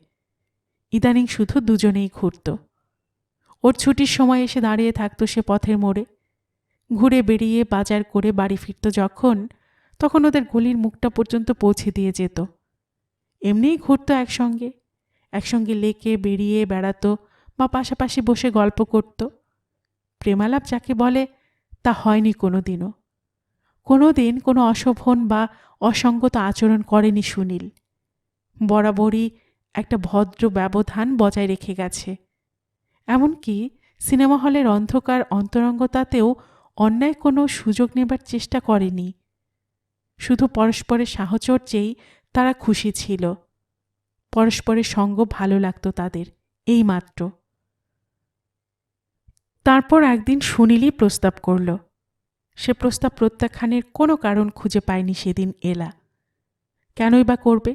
ইদানিং শুধু দুজনেই ঘুরত। ওর ছুটির সময় এসে দাঁড়িয়ে থাকত সে পথের মোড়ে। ঘুরে বেরিয়ে বাজার করে বাড়ি ফিরত যখন, তখন ওদের গলির মুখটা পর্যন্ত পৌঁছে দিয়ে যেত। এমনিই ঘুরত একসঙ্গে, একসঙ্গে লেকে বেরিয়ে বেড়াতো বা পাশাপাশি বসে গল্প করত। প্রেমালাপ যাকে বলে তা হয়নি কোনো দিনও। কোনো দিন কোনো অশোভন বা অসঙ্গত আচরণ করেনি সুনীল। বরাবরই একটা ভদ্র ব্যবধান বজায় রেখে গেছে। এমনকি সিনেমা হলের অন্ধকার অন্তরঙ্গতাতেও অন্যায় কোনো সুযোগ নেবার চেষ্টা করেনি। শুধু পরস্পরের সাহচর্যেই তারা খুশি ছিল। পরস্পরের সঙ্গ ভালো লাগতো তাদের, এই মাত্র। তারপর একদিন সুনীলই প্রস্তাব করল। সে প্রস্তাব প্রত্যাখ্যানের কোনো কারণ খুঁজে পায়নি সেদিন এলা। কেনই বা করবে?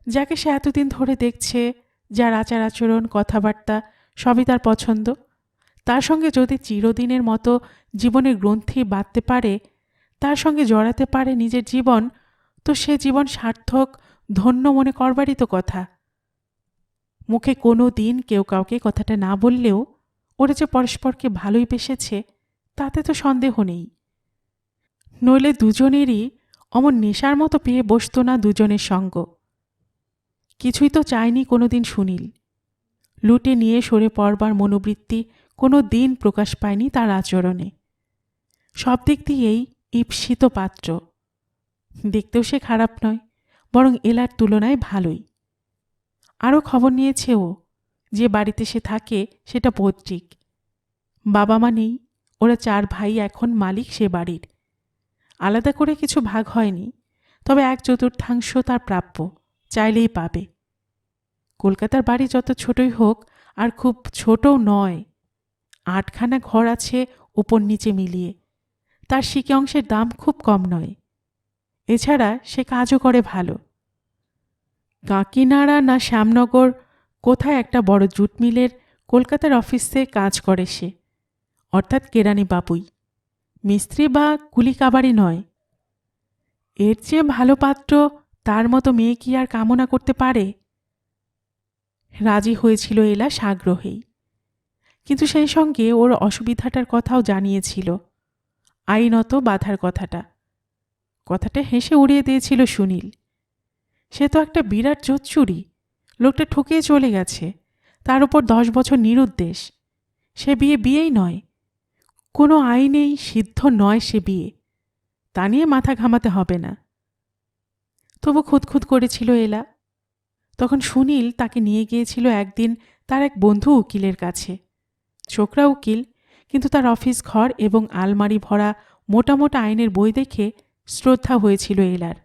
যাকে সে এতদিন ধরে দেখছে, যার আচার আচরণ কথাবার্তা সবই তার পছন্দ, তার সঙ্গে যদি চিরদিনের মতো জীবনের গ্রন্থি বাঁধতে পারে, তার সঙ্গে জড়াতে পারে নিজের জীবন, তো সে জীবন সার্থক ধন্য মনে করবারই তো কথা। মুখে কোনো দিন কেউ কাউকে কথাটা না বললেও ওরা যে পরস্পরকে ভালোই বেসেছে তাতে তো সন্দেহ নেই। নইলে দুজনেরই অমন নেশার মতো পেয়ে বসত না দুজনের সঙ্গ। কিছুই তো চায়নি কোনোদিন সুনীল। লুটে নিয়ে সরে পড়বার মনোবৃত্তি কোনো দিন প্রকাশ পায়নি তার আচরণে। সব দিক দিয়েই ঈপ্সিত পাত্র। দেখতেও সে খারাপ নয়, বরং এলার তুলনায় ভালোই। আরও খবর নিয়েছে ও, যে বাড়িতে সে থাকে সেটা পৈতৃক। বাবা মা নেই, ওরা 4 ভাই এখন মালিক সে বাড়ির। আলাদা করে কিছু ভাগ হয়নি, তবে 1/4 তার প্রাপ্য, চাইলেই পাবে। কলকাতার বাড়ি যত ছোটই হোক, আর খুব ছোটও নয়। 8খানা ঘর আছে উপর নিচে মিলিয়ে। তার শিকে অংশের দাম খুব কম নয়। এছাড়া সে কাজও করে ভালো। কাকিনাড়া না শ্যামনগর কোথায় একটা বড় জুট মিলের কলকাতার অফিসে কাজ করে সে, অর্থাৎ কেরানি বাবুই, মিস্ত্রি বা কুলি কাবারি নয়। এর চেয়ে ভালো পাত্র তার মতো মেয়ে কি আর কামনা করতে পারে? রাজি হয়েছিল এলা সাগ্রহেই, কিন্তু সেই সঙ্গে ওর অসুবিধাটার কথাও জানিয়েছিল, আইনত বাধার কথাটা। কথাটা হেসে উড়িয়ে দিয়েছিল সুনীল। সে তো একটা বিরাট জোচ্চুরি, লোকটা ঠকিয়ে চলে গেছে, তার উপর 10 বছর নিরুদ্দেশ। সে বিয়েই নয়, কোনো আইনেই সিদ্ধ নয় সে বিয়ে। তা নিয়ে মাথা ঘামাতে হবে না। তবু খুঁতখুত করেছিল এলা। তখন সুনীল তাকে নিয়ে গিয়েছিল একদিন তার এক বন্ধু উকিলের কাছে। ছোকরা উকিল, কিন্তু তার অফিস ঘর এবং আলমারি ভরা মোটা মোটা আইনের বই দেখে শ্রদ্ধা হয়েছিল এলার।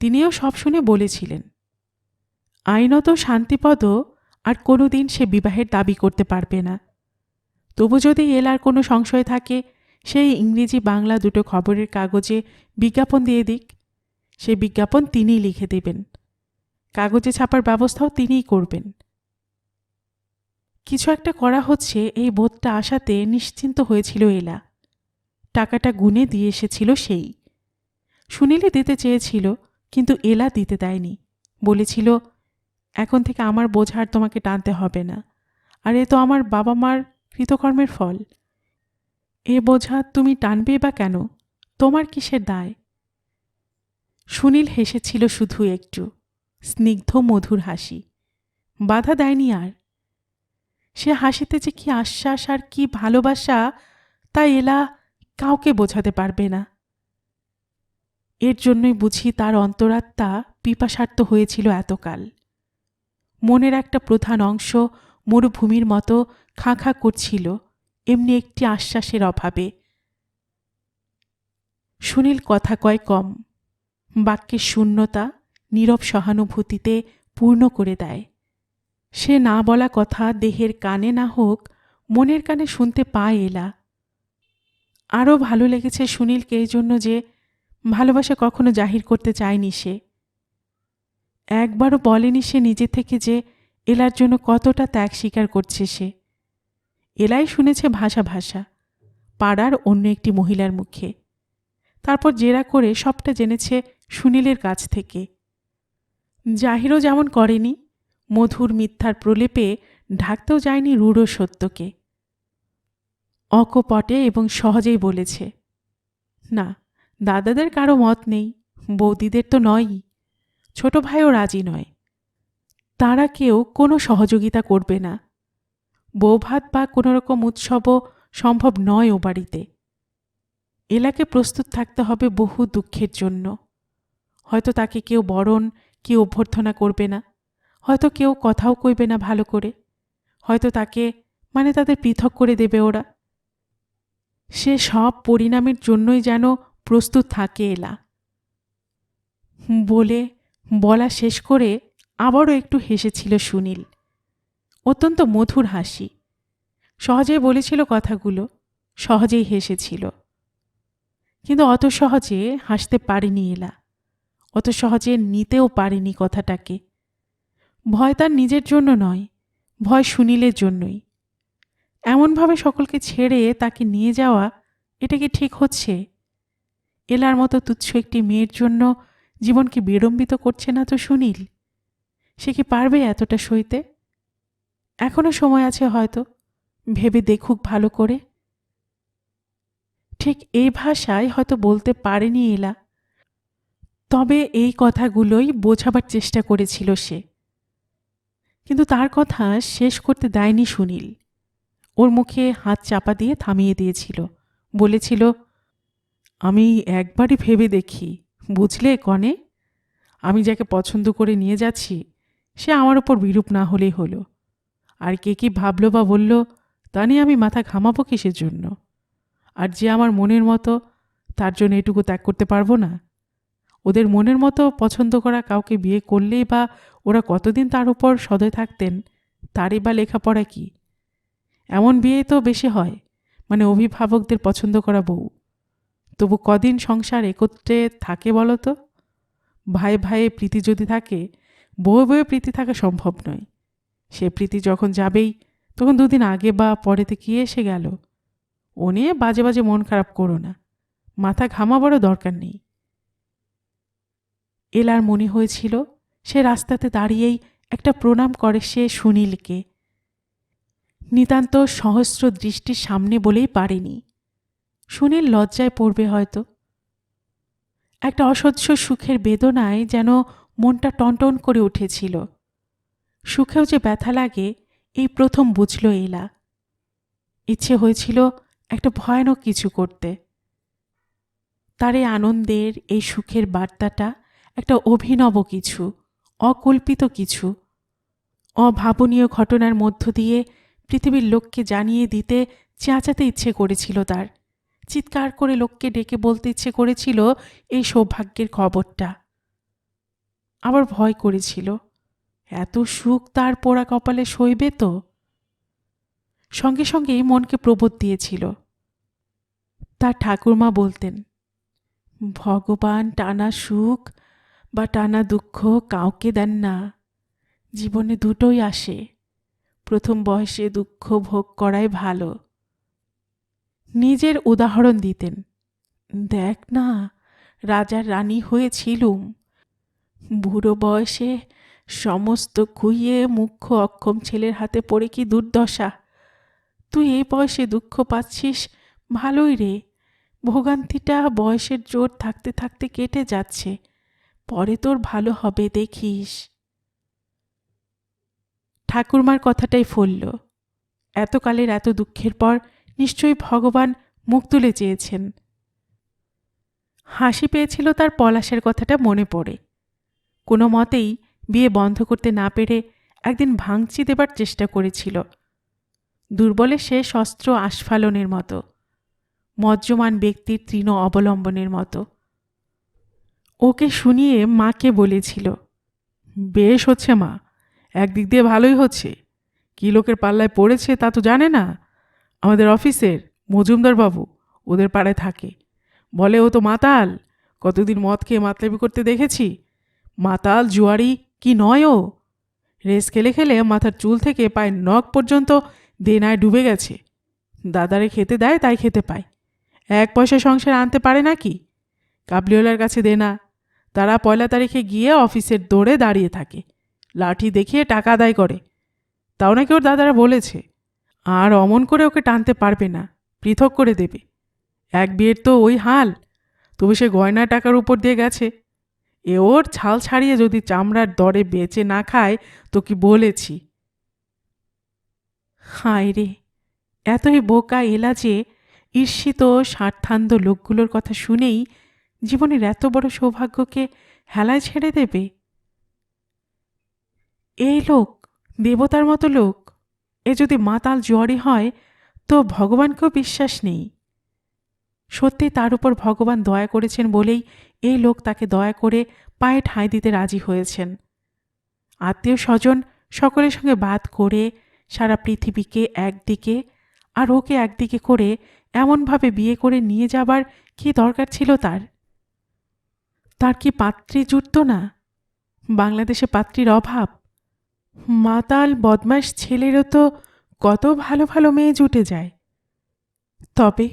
তিনিও সব শুনে বলেছিলেন, আইনত শান্তিপদ আর কোনো দিন সে বিবাহের দাবি করতে পারবে না। তবু যদি এলার কোনো সংশয় থাকে, সেই ইংরেজি বাংলা দুটো খবরের কাগজে বিজ্ঞাপন দিয়ে দিক। সে বিজ্ঞাপন তিনিই লিখে দেবেন, কাগজে ছাপার ব্যবস্থাও তিনিই করবেন। কিছু একটা করা হচ্ছে এই বোধটা আসাতে নিশ্চিন্ত হয়েছিল এলা। টাকাটা গুনে দিয়ে এসেছিল সেই। সুনীলে দিতে চেয়েছিল, কিন্তু এলা দিতে দেয়নি। বলেছিল, এখন থেকে আমার বোঝা আর তোমাকে টানতে হবে না, আর এ তো আমার বাবা মার কৃতকর্মের ফল। এ বোঝা তুমি টানবে বা কেন? তোমার কিসের দায়? সুনীল হেসেছিল শুধু একটু, স্নিগ্ধ মধুর হাসি, বাধা দেয়নি আর। সে হাসিতে যে কি আশ্বাস আর কি ভালোবাসা, তা এলা কাউকে বোঝাতে পারবে না। এর জন্যই বুঝি তার অন্তরাত্মা পিপাসার্ত হয়েছিল এতকাল। মনের একটা প্রধান অংশ মরুভূমির মতো খাঁ খাঁ করছিল এমনি একটি আশ্বাসের অভাবে। সুনীল কথা কয় কম, বাক্যের শূন্যতা নীরব সহানুভূতিতে পূর্ণ করে দেয়। সে না বলা কথা দেহের কানে না হোক, মনের কানে শুনতে পায় এলা। আরও ভালো লেগেছে সুনীলকে এই জন্য যে ভালোবাসা কখনো জাহির করতে চায়নি সে। একবারও বলেনি সে নিজে থেকে যে এলার জন্য কতটা ত্যাগ স্বীকার করছে সে। এলাই শুনেছে ভাষা ভাষা পাড়ার অন্য একটি মহিলার মুখে। তারপর জেরা করে সবটা জেনেছে সুনীলের কাছ থেকে। জাহিরও যেমন করেনি, মধুর মিথ্যার প্রলেপে ঢাকতেও যায়নি রূঢ় সত্যকে। অকপটে এবং সহজেই বলেছে, না, দাদাদের কারো মত নেই, বৌদিদের তো নয়ই, ছোট ভাইও রাজি নয়। তারা কেউ কোনো সহযোগিতা করবে না। বৌভাত বা কোনোরকম উৎসবও সম্ভব নয় ও বাড়িতে। এলাকে প্রস্তুত থাকতে হবে বহু দুঃখের জন্য। হয়তো তাকে কেউ বরণ, কেউ অভ্যর্থনা করবে না, হয়তো কেউ কথাও কইবে না ভালো করে, হয়তো তাকে মানে তাদের পৃথক করে দেবে ওরা। সে সব পরিণামের জন্যই যেন প্রস্তুত থাকে এলা। বলা শেষ করে আবারও একটু হেসেছিল সুনীল, অত্যন্ত মধুর হাসি। সহজেই বলেছিল কথাগুলো, সহজেই হেসেছিল। কিন্তু অত সহজে হাসতে পারেনি এলা, অত সহজে নিতেও পারেনি কথাটাকে। ভয় তার নিজের জন্য নয়, ভয় সুনীলের জন্যই। এমনভাবে সকলকে ছেড়ে তাকে নিয়ে যাওয়া, এটা কি ঠিক হচ্ছে? এলার মতো তুচ্ছ একটি মেয়ের জন্য জীবনকে বিড়ম্বিত করছে না তো সুনীল? সে কি পারবে এতটা সইতে? এখনো সময় আছে হয়তো, ভেবে দেখুক ভালো করে। ঠিক এই ভাষায় হয়তো বলতে পারেনি এলা, তবে এই কথাগুলোই বোঝাবার চেষ্টা করেছিল সে। কিন্তু তার কথা শেষ করতে দেয়নি সুনীল। ওর মুখে হাত চাপা দিয়ে থামিয়ে দিয়েছিল, বলেছিল, আমি একবারই ভেবে দেখি, বুঝলে কনে? আমি যাকে পছন্দ করে নিয়ে যাচ্ছি সে আমার ওপর বিরূপ না হলেই হলো। আর কে কি ভাবলো বা বলল, তা নিয়ে আমি মাথা ঘামাবো কিসের জন্য? আর যে আমার মনের মতো, তার জন্য এটুকু ত্যাগ করতে পারবো না? ওদের মনের মতো পছন্দ করা কাউকে বিয়ে করলেই বা ওরা কতদিন তার উপর সদয় থাকতেন, তারই বা লেখাপড়া কি? এমন বিয়ে তো বেশি হয়, মানে অভিভাবকদের পছন্দ করা বউ। তবু কদিন সংসার একত্রে থাকে বলো তো? ভাই ভাইয়ে প্রীতি যদি থাকে, বউ বউয়ে প্রীতি থাকা সম্ভব নয়। সে প্রীতি যখন যাবেই, তখন দুদিন আগে বা পরেতে কি এসে গেল? ও নিয়ে বাজে বাজে মন খারাপ করো না, মাথা ঘামাবারও দরকার নেই। এলার মনে হয়েছিল সে রাস্তাতে দাঁড়িয়েই একটা প্রণাম করে সে সুনীলকে। নিতান্ত সহস্র দৃষ্টির সামনে বলেই পারেনি। সুনীল লজ্জায় পড়বে হয়তো। একটা অসহ্য সুখের বেদনায় যেন মনটা টনটন করে উঠেছিল। সুখেও যে ব্যথা লাগে এই প্রথম বুঝল এলা। ইচ্ছে হয়েছিল একটা ভয়ানক কিছু করতে। তার এই আনন্দের, এই সুখের বার্তাটা একটা অভিনব কিছু, অকল্পিত কিছু, অভাবনীয় ঘটনার মধ্য দিয়ে পৃথিবীর লোককে জানিয়ে দিতে চেঁচাতে ইচ্ছে করেছিল তার। চিৎকার করে লোককে ডেকে বলতে ইচ্ছে করেছিল এই সৌভাগ্যের খবরটা। আবার ভয় করেছিল, এত সুখ তার পোড়া কপালে সইবে তো? সঙ্গে সঙ্গেই মনকে প্রবোধ দিয়েছিল। তার ঠাকুরমা বলতেন, ভগবান টানা সুখ বা টানা দুঃখ কাউকে দেন না, জীবনে দুটোই আসে, প্রথম বয়সে দুঃখ ভোগ করাই ভালো। নিজের উদাহরণ দিতেন, দেখ না, রাজার রানী হয়েছিলুম, বুড়ো বয়সে সমস্ত খুইয়ে মুখ্য অক্ষম ছেলের হাতে পড়ে কি দুর্দশা। তুই এই বয়সে দুঃখ পাচ্ছিস, ভালোই রে, ভোগান্তিটা বয়সের জোর থাকতে থাকতে কেটে যাচ্ছে, পরে তোর ভালো হবে দেখিস। ঠাকুরমার কথাটাই ফলল। এতকালের এত দুঃখের পর নিশ্চয়ই ভগবান মুখ তুলে চেয়েছেন। হাসি পেয়েছিল তার পলাশের কথাটা মনে পড়ে। কোনো মতেই বিয়ে বন্ধ করতে না পেরে একদিন ভাঙচি দেবার চেষ্টা করেছিল। দুর্বলের শেষ অস্ত্র আস্ফালনের মতো, মজ্জমান ব্যক্তির তৃণ অবলম্বনের মতো। ওকে শুনিয়ে মাকে বলেছিল, বেশ হচ্ছে মা, একদিক দিয়ে ভালোই হচ্ছে। কি লোকের পাল্লায় পড়েছে তা তো জানে না। আমাদের অফিসের মজুমদার বাবু ওদের পাড়ায় থাকে, বলে ও তো মাতাল, কতদিন মদ খেয়ে মাতলামি করতে দেখেছি। মাতাল জুয়ারি কি নয় ও, রেস খেলে খেলে মাথার চুল থেকে পায়ের নখ পর্যন্ত দেনায় ডুবে গেছে। দাদারে খেতে দেয় তাই খেতে পায়, এক পয়সা সংসার আনতে পারে নাকি। কাবলিওয়ালার কাছে দেনা, তারা 1 তারিখে গিয়ে অফিসের দৌড়ে দাঁড়িয়ে থাকে, লাঠি দেখিয়ে টাকা আদায় করে। তাও নাকি ওর দাদারা বলেছে, আর অমন করে ওকে টানতে পারবে না, পৃথক করে দেবে। এক বিয়ের তো ওই হাল, তবু সে গয়না টাকার উপর দিয়ে গেছে। এ ওর ছাল ছাড়িয়ে যদি চামড়ার দরে বেচে না খায় তো কি বলেছি। হায় রে, এতই বোকা এলা যে ঈর্ষিত স্বার্থান্ধ লোকগুলোর কথা শুনেই জীবনের এত বড় সৌভাগ্যকে হেলায় ছেড়ে দেবে। এই লোক দেবতার মতো লোক, এ যদি মাতাল জুয়ারি হয় তো ভগবানকেও বিশ্বাস নেই। সত্যি তার উপর ভগবান দয়া করেছেন বলেই এই লোক তাকে দয়া করে পায়ে ঠাঁই দিতে রাজি হয়েছেন। আত্মীয় স্বজন সকলের সঙ্গে বাদ করে সারা পৃথিবীকে একদিকে আর ওকে একদিকে করে এমনভাবে বিয়ে করে নিয়ে যাবার কি দরকার ছিল তার? তার কি পাত্রী জুটত না? বাংলাদেশে পাত্রীর অভাব? মাতাল বদমাস ছেলেরও তো কত ভালো ভালো মেয়ে জুটে যায়। তবে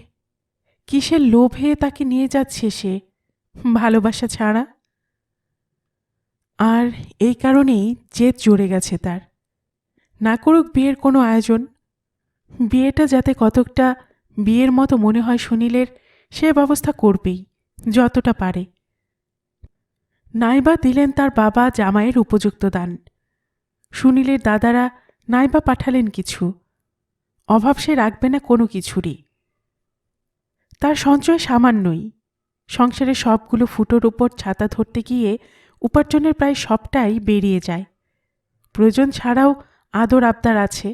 কিসের লোভে তাকে নিয়ে যাচ্ছে সে, ভালোবাসা ছাড়া? আর এই কারণেই জেদ জড়ে গেছে তার। না করুক বিয়ের কোনো আয়োজন, বিয়েটা যাতে কতকটা বিয়ের মতো মনে হয় সুনীলের, সে ব্যবস্থা করবেই যতটা পারে। নাইবা দিলেন তার বাবা জামাইয়ের উপযুক্ত দান, সুনীলের দাদারা নাইবা পাঠালেন কিছু, অভাব সে রাখবে না কোনো কিছুরই। তার সঞ্চয় সামান্যই, সংসারের সবগুলো ফুটোর উপর ছাতা ধরতে গিয়ে উপার্জনের প্রায় সবটাই বেরিয়ে যায়। প্রয়োজন ছাড়াও আদর আবদার আছে।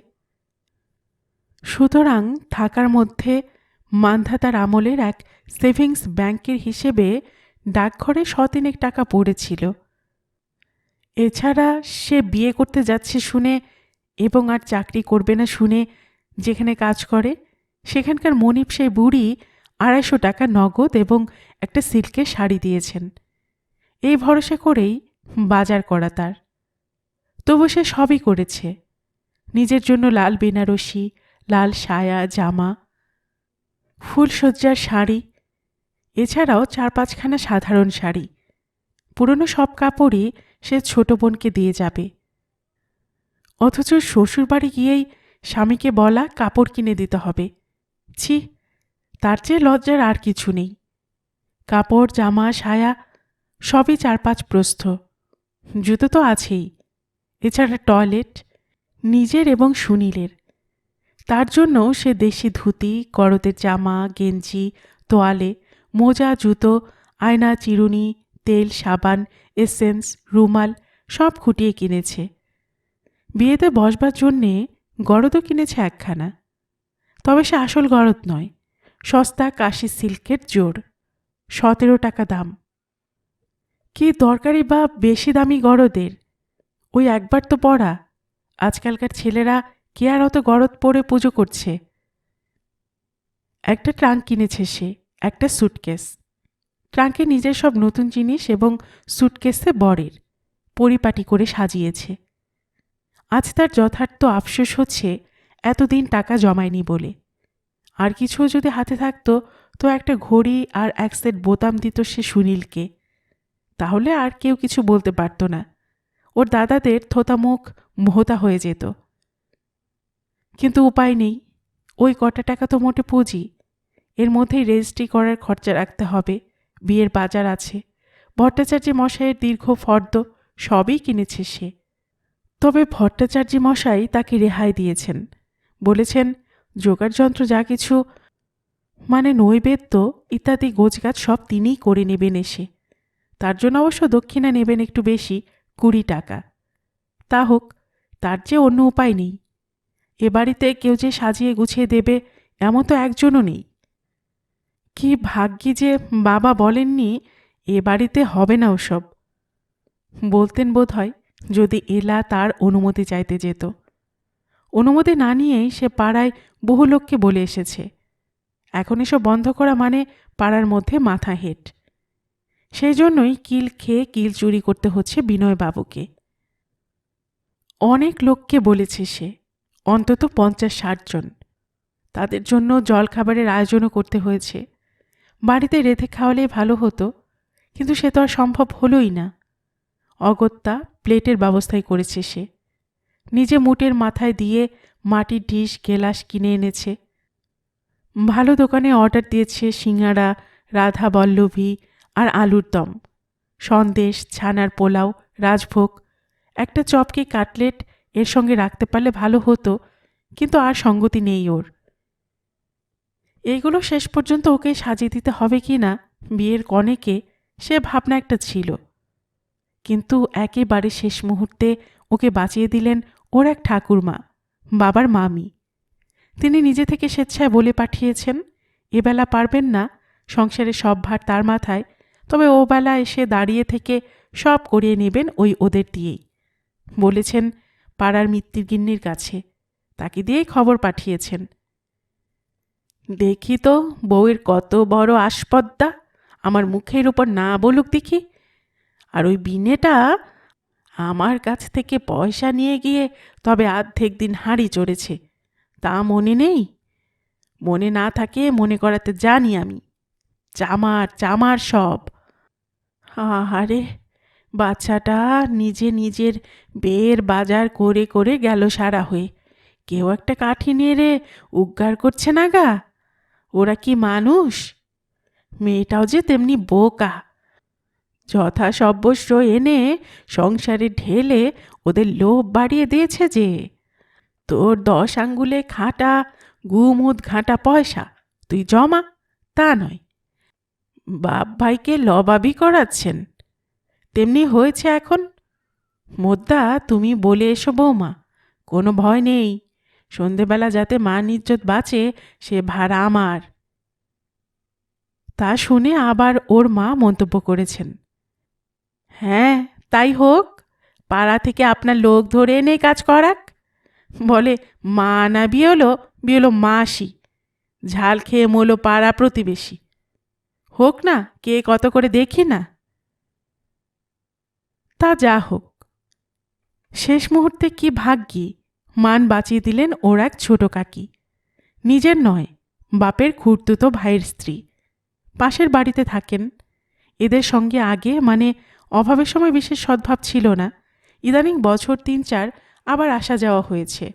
সুতরাং থাকার মধ্যে মান্ধাতার আমলের এক সেভিংস ব্যাংকের হিসেবে ডাকঘরে 100 টাকা পড়েছিল। এছাড়া সে বিয়ে করতে যাচ্ছে শুনে এবং আর চাকরি করবে না শুনে যেখানে কাজ করে সেখানকার মনিব সেই বুড়ি 250 টাকা নগদ এবং একটা সিল্কের শাড়ি দিয়েছেন। এই ভরসা করেই বাজার করা তার। তবু সে সবই করেছে। নিজের জন্য লাল বেনারসি, লাল সায়া জামা, ফুলসজ্জার শাড়ি, এছাড়াও 4-5খানা সাধারণ শাড়ি। পুরনো সব কাপড়ই সে ছোট বোনকে দিয়ে যাবে। অথচ শ্বশুরবাড়ি গিয়েই স্বামীকে বলা কাপড় কিনে দিতে হবে। ছি, তার চেয়ে লজ্জার আর কিছু নেই। কাপড় জামা সায়া সবই 4-5 প্রস্থ, জুতো তো আছেই, এছাড়া টয়লেট, নিজের এবং সুনীলের। তার জন্য সে দেশি ধুতি, গরদের জামা, গেঞ্জি, তোয়ালে, মোজা, জুতো, আয়না, চিরুনি, তেল, সাবান, এসেন্স, রুমাল সব খুঁটিয়ে কিনেছে। বিয়েতে বসবার জন্যে গরদও কিনেছে একখানা। তবে সে আসল গরদ নয়, সস্তা কাশি সিল্কের জোড়, 17 টাকা দাম। কি দরকারি বা বেশি দামি গরদের? ওই একবার তো পরা। আজকালকার ছেলেরা কে আর অত গরদ পরে পুজো করছে। একটা ট্রাঙ্ক কিনেছে সে, একটা সুটকেস। ট্রাঙ্কে নিজের সব নতুন জিনিস এবং সুটকেসে বরের, পরিপাটি করে সাজিয়েছে। আজ তার যথার্থ আফসোস হচ্ছে এতদিন টাকা জমায়নি বলে। আর কিছুও যদি হাতে থাকতো তো একটা ঘড়ি আর এক সেট বোতাম দিত সে সুনীলকে। তাহলে আর কেউ কিছু বলতে পারত না। ওর দাদাদের থোতামুখ মোহতা হয়ে যেত। কিন্তু উপায় নেই, ওই কটা টাকা তো মোটে পুঁজি। এর মধ্যেই রেজিস্ট্রি করার খরচা রাখতে হবে, বিয়ের বাজার আছে, ভট্টাচার্য মশাইয়ের দীর্ঘ ফর্দ সবই কিনেছে সে। তবে ভট্টাচার্য মশাই তাকে রেহাই দিয়েছেন, বলেছেন জোগাড় যন্ত্র যা কিছু মানে নৈবেদ্য ইত্যাদি গোছগাছ সব তিনিই করে নেবেন এসে। তার জন্য অবশ্য দক্ষিণা নেবেন একটু বেশি, 20 টাকা। তা হোক, তার যে অন্য উপায় নেই। এ বাড়িতে কেউ যে সাজিয়ে গুছিয়ে দেবে এমন তো একজনও নেই। কি ভাগ্যি যে বাবা বলেননি এ বাড়িতে হবে না ওসব। বলতেন বোধ হয় যদি এলা তার অনুমতি চাইতে যেত। অনুমতি না নিয়েই সে পাড়ায় বহু লোককে বলে এসেছে। এখন এসব বন্ধ করা মানে পাড়ার মধ্যে মাথা হেঁট। সেই জন্যই কিল খেয়ে কিল চুরি করতে হচ্ছে বিনয়বাবুকে। অনেক লোককে বলেছে সে, অন্তত 50-60 জন। তাদের জন্য জলখাবারের আয়োজনও করতে হয়েছে। বাড়িতে রেঁধে খাওয়ালে ভালো হতো, কিন্তু সে তো আর সম্ভব হলোই না। অগত্যা প্লেটের ব্যবস্থাই করেছে সে। নিজে মুটের মাথায় দিয়ে মাটির ডিশ গেলাস কিনে এনেছে। ভালো দোকানে অর্ডার দিয়েছে সিঙ্গাড়া, রাধা বল্লভী আর আলুর দম, সন্দেশ, ছানার পোলাও, রাজভোগ, একটা চপকে কাটলেট এর সঙ্গে রাখতে পারলে ভালো হতো, কিন্তু আর সঙ্গতি নেই ওর। এইগুলো শেষ পর্যন্ত ওকে সাজিয়ে দিতে হবে কি না বিয়ের কনেকে, সে ভাবনা একটা ছিল। কিন্তু একেবারে শেষ মুহূর্তে ওকে বাঁচিয়ে দিলেন ওর এক ঠাকুরমা, বাবার মামি। তিনি নিজে থেকে স্বেচ্ছায় বলে পাঠিয়েছেন এবেলা পারবেন না, সংসারে সব ভার তার মাথায়, তবে ও বেলা এসে দাঁড়িয়ে থেকে সব করিয়ে নেবেন ওই ওদের দিয়েই। বলেছেন পাড়ার মিত্তিরগিন্নির কাছে, তাকে দিয়েই খবর পাঠিয়েছেন। দেখি তো বউয়ের কত বড় আসপদ্দা, আমার মুখের উপর না বলুক দেখি। আর ওই বিনেটা আমার কাছ থেকে পয়সা নিয়ে গিয়ে তবে অর্ধেক দিন হাঁড়ি চড়েছে, তা মনে নেই? মনে না থাকে মনে করাতে জানি আমি। চামার চামার সব। আহারে, বাচ্চাটা নিজে নিজের বের বাজার করে করে গেল সারা হয়ে, কেউ একটা কাঠি নেড়ে উদ্গার করছে না গা। ওরা কি মানুষ? মেয়েটাও যে তেমনি বোকা, যথাসব্যস্য এনে সংসারে ঢেলে ওদের লোভ বাড়িয়ে দিয়েছে যে। তোর 10 আঙ্গুলে ঘাঁটা গুমুদ ঘাঁটা পয়সা তুই জমা, তা নয়, বাপ ভাইকে লবাবি করাচ্ছেন। তেমনি হয়েছে এখন। মোদ্দা তুমি বলে এসো বৌমা, কোনো ভয় নেই, সন্ধেবেলা যাতে মান ইজ্জত বাঁচে সে ভার আমার। তা শুনে আবার ওর মা মন্তব্য করেছেন, হ্যাঁ তাই হোক, পাড়া থেকে আপনার লোক ধরে এনে কাজ করাক। বলে মা না বিয়েলো, বিয়েলো মাসি, ঝাল খেয়ে মোলো পাড়া প্রতিবেশী। হোক না, কে কত করে দেখি না। তা যা হোক, শেষ মুহূর্তে কি ভাগ্যি মান বাঁচিয়ে দিলেন ওর এক ছোট কাকি। নিজের নয়, বাপের খুড়তুতো ভাইয়ের স্ত্রী, পাশের বাড়িতে থাকেন। এদের সঙ্গে আগে মানে অভাবের সময় বিশেষ সদ্ভাব ছিল না, ইদানিং বছর 3-4 আবার আসা যাওয়া হয়েছে।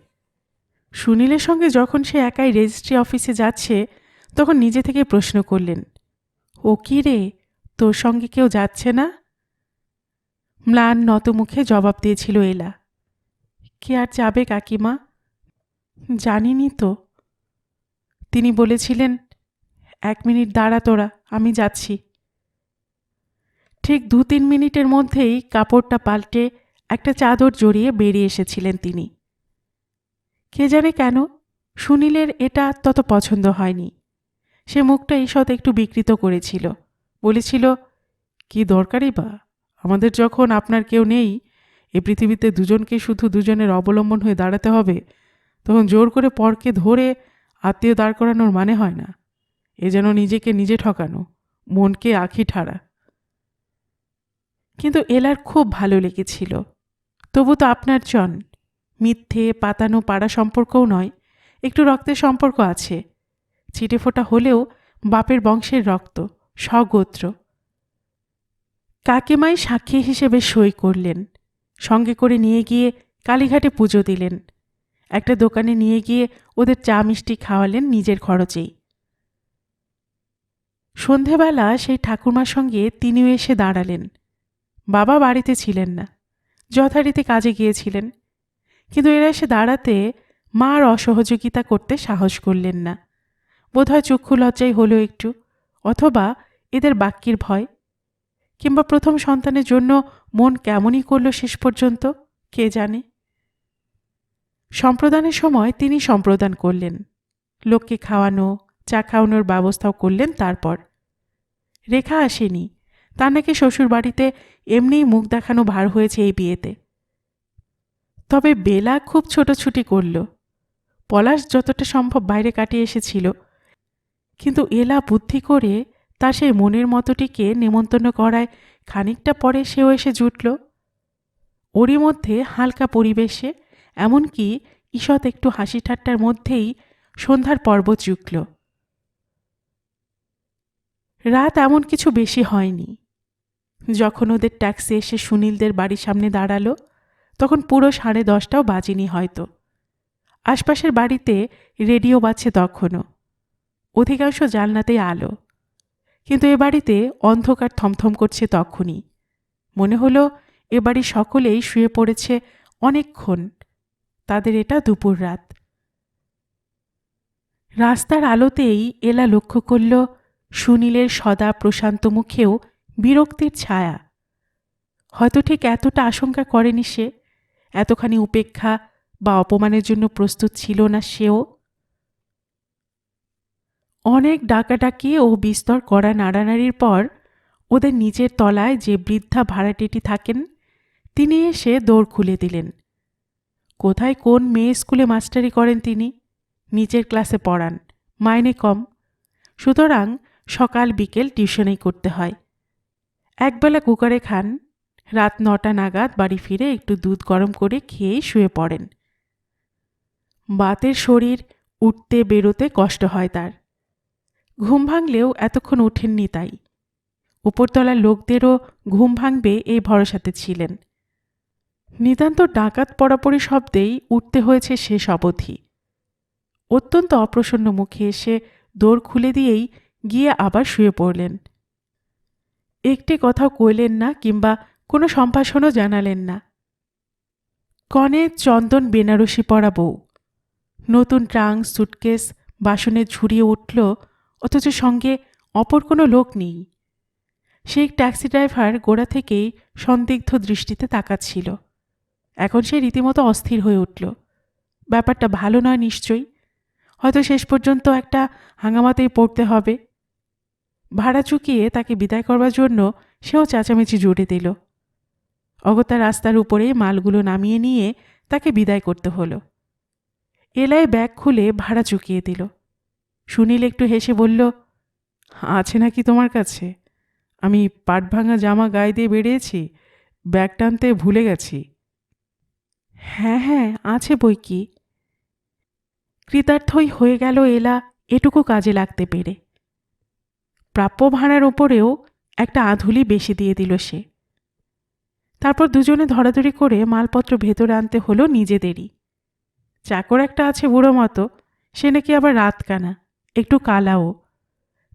সুনীলের সঙ্গে যখন সে একাই রেজিস্ট্রি অফিসে যাচ্ছে তখন নিজে থেকে প্রশ্ন করলেন, ও কি রে, তোর সঙ্গে কেউ যাচ্ছে না? ম্লান নত মুখে জবাব দিয়েছিল এলা, কে আর যাবে কাকিমা? জানিনি তো। তিনি বলেছিলেন, 1 মিনিট দাঁড়া তোরা, আমি যাচ্ছি। ঠিক 2-3 মিনিটের মধ্যেই কাপড়টা পাল্টে একটা চাদর জড়িয়ে বেরিয়ে এসেছিলেন তিনি। কে জানে কেন সুনীলের এটা তত পছন্দ হয়নি। সে মুখটা ঈষৎ একটু বিকৃত করেছিল, বলেছিল, কি দরকারই বা, আমাদের যখন আপনার কেউ নেই, এই পৃথিবীতে দুজনকে শুধু দুজনের অবলম্বন হয়ে দাঁড়াতে হবে, তখন জোর করে পরকে ধরে আত্মীয় দাঁড় করানোর মানে হয় না। এ যেন নিজেকে নিজে ঠকানো, মনকে আঁখি ঠাড়া। কিন্তু এলার খুব ভালো লেগেছিল। তবু তো আপনার জন, মিথ্যে পাতানো পাড়া সম্পর্কও নয়, একটু রক্তের সম্পর্ক আছে। ছিটেফোঁটা হলেও বাপের বংশের রক্ত, স্বগোত্র। কাকিমাই সাক্ষী হিসেবে সই করলেন। সঙ্গে করে নিয়ে গিয়ে কালীঘাটে পুজো দিলেন। একটা দোকানে নিয়ে গিয়ে ওদের চা মিষ্টি খাওয়ালেন নিজের খরচেই। সন্ধেবেলা সেই ঠাকুরমার সঙ্গে তিনিও এসে দাঁড়ালেন। বাবা বাড়িতে ছিলেন না, যথারীতি কাজে গিয়েছিলেন। কিন্তু এরা এসে দাঁড়াতে মা আর অসহযোগিতা করতে সাহস করলেন না। বোধহয় চক্ষু লজ্জাই হলো একটু, অথবা এদের বাক্যের ভয়, কিংবা প্রথম সন্তানের জন্য মন কেমনই করল শেষ পর্যন্ত, কে জানে। সম্প্রদানের সময় তিনি সম্প্রদান করলেন, লোককে খাওয়ানো চা খাওয়ানোর ব্যবস্থাও করলেন। তারপর রেখা আসেনি, তার নাকি শ্বশুর বাড়িতে এমনিই মুখ দেখানো ভার হয়েছে এই বিয়েতে। তবে বেলা খুব ছোটাছুটি করল। পলাশ যতটা সম্ভব বাইরে কাটিয়ে এসেছিল, কিন্তু এলা বুদ্ধি করে তার সেই মনের মতোটিকে নেমন্তন্ন করায় খানিকটা পরে সেও এসে জুটল। ওরই মধ্যে হালকা পরিবেশে, এমনকি ঈষৎ একটু হাসি ঠাট্টার মধ্যেই সন্ধ্যার পর্ব চুকল। রাত এমন কিছু বেশি হয়নি। যখন ওদের ট্যাক্সি এসে সুনীলদের বাড়ির সামনে দাঁড়ালো, তখন পুরো 10:30টাও বাজেনি হয়তো। আশপাশের বাড়িতে রেডিও বাজছে তখনও, অধিকাংশ জানলাতেই আলো। কিন্তু এ বাড়িতে অন্ধকার থমথম করছে তখনই। মনে হলো এ বাড়ির সকলেই শুয়ে পড়েছে অনেকক্ষণ, তাদের এটা দুপুর রাত। রাস্তার আলোতেই এলা লক্ষ্য করল সুনীলের সদা প্রশান্ত মুখেও বিরক্তির ছায়া। হয়তো ঠিক এতটা আশঙ্কা করেনি সে, এতখানি উপেক্ষা বা অপমানের জন্য প্রস্তুত ছিল না সেও। অনেক ডাকাডাকি ও বিস্তর করা নাড়ানাড়ির পর ওদের নিচের তলায় যে বৃদ্ধা ভাড়াটেটি থাকেন, তিনি এসে দৌড় খুলে দিলেন। কোথায় কোন মেয়ে স্কুলে মাস্টারি করেন তিনি, নিচের ক্লাসে পড়ান, মাইনে কম, সুতরাং সকাল বিকেল টিউশনেই করতে হয়। একবেলা কুকারে খান, রাত 9টা নাগাদ বাড়ি ফিরে একটু দুধ গরম করে খেয়ে শুয়ে পড়েন। বাতের শরীর, উঠতে বেরোতে কষ্ট হয় তার। ঘুম ভাঙলেও এতক্ষণ ওঠেননি, তাই উপরতলার লোকদেরও ঘুম ভাঙবে এই ভরসাতে ছিলেন। নিতান্ত ডাকাত পড়াপড়ি শব্দেই উঠতে হয়েছে শেষ অবধি। অত্যন্ত অপ্রসন্ন মুখে এসে দোর খুলে দিয়েই গিয়ে আবার শুয়ে পড়লেন। একটি কথাও কইলেন না, কিংবা কোনো সম্ভাষণও জানালেন না। কনে চন্দন বেনারসি পরা বউ, নতুন ট্রাঙ্ক সুটকেস বাসনে ঝুরিয়ে উঠল, অথচ সঙ্গে অপর কোনো লোক নেই। সেই ট্যাক্সি ড্রাইভার গোড়া থেকেই সন্দিগ্ধ দৃষ্টিতে তাকাচ্ছিল। এখন সে রীতিমতো অস্থির হয়ে উঠল। ব্যাপারটা ভালো নয় নিশ্চয়ই, হয়তো শেষ পর্যন্ত একটা হাঙ্গামাতেই পড়তে হবে। ভাড়া চুকিয়ে তাকে বিদায় করবার জন্য সেও চেঁচামেচি জুড়ে দিল। অগত্যা রাস্তার উপরে মালগুলো নামিয়ে নিয়ে তাকে বিদায় করতে হলো। এলায় ব্যাগ খুলে ভাড়া চুকিয়ে দিল। সুনীল একটু হেসে বলল, আছে নাকি তোমার কাছে? আমি পাট ভাঙা জামা গায়ে দিয়ে বেরিয়েছি, ব্যাগ টানতে ভুলে গেছি। হ্যাঁ হ্যাঁ, আছে বই কি। কৃতার্থই হয়ে গেল এলা এটুকু কাজে লাগতে পেরে। প্রাপ্য ভাড়ার ওপরেও একটা আধুলি বেশি দিয়ে দিল সে। তারপর দুজনে ধরাধরি করে মালপত্র ভেতরে আনতে হলো নিজেদেরই। চাকর একটা আছে বুড়ো মতো, সে নাকি আবার রাতকানা, একটু কালাও।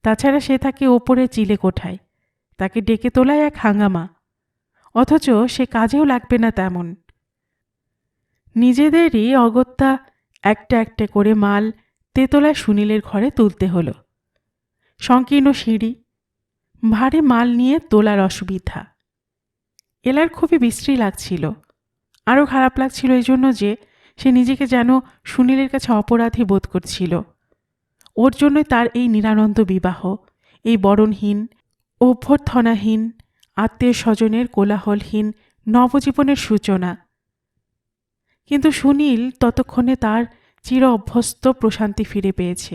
তাছাড়া সে থাকে ওপরে চিলে কোঠায়, তাকে ডেকে তোলায় এক হাঙ্গামা, অথচ সে কাজেও লাগবে না তেমন। নিজেদেরই অগত্যা একটা একটা করে মাল তেতলায় সুনীলের ঘরে তুলতে হলো। সংকীর্ণ সিঁড়ি, ভারী মাল নিয়ে তোলার অসুবিধা। এলার খুবই বিশ্রী লাগছিল। আরও খারাপ লাগছিল এই জন্য যে সে নিজেকে যেন সুনীলের কাছে অপরাধী বোধ করছিল। ওর জন্যই তার এই নিরানন্দ বিবাহ, এই বরণহীন, অভ্যর্থনাহীন, আত্মীয় স্বজনের কোলাহলহীন নবজীবনের সূচনা। কিন্তু সুনীল ততক্ষণে তার চির অভ্যস্ত প্রশান্তি ফিরে পেয়েছে।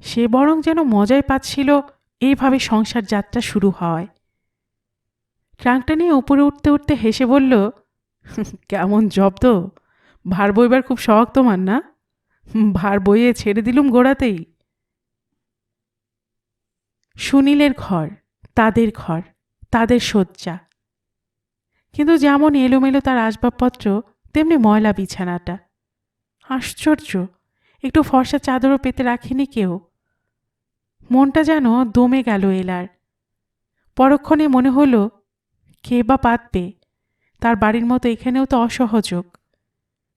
সে বরং যেন মজাই পাচ্ছিল এইভাবে সংসার যাত্রা শুরু হওয়ায়। ট্রাঙ্কটা নিয়ে উপরে উঠতে উঠতে হেসে বলল, কেমন জব্দ, ভার বইবার খুব শখ তোমার না? ভার বইয়ে ছেড়ে দিলুম গোড়াতেই। সুনীলের ঘর, তাদের শয্যা। কিন্তু যেমন এলোমেলো তার আসবাবপত্র, তেমনি ময়লা বিছানাটা। আশ্চর্য, একটু ফর্সা চাদরও পেতে রাখেনি কেউ। মনটা যেন দমে গেল এলার। পরক্ষণে মনে হলো, কে বা পাতবে? তার বাড়ির মতো এখানেও তো অসহযোগ।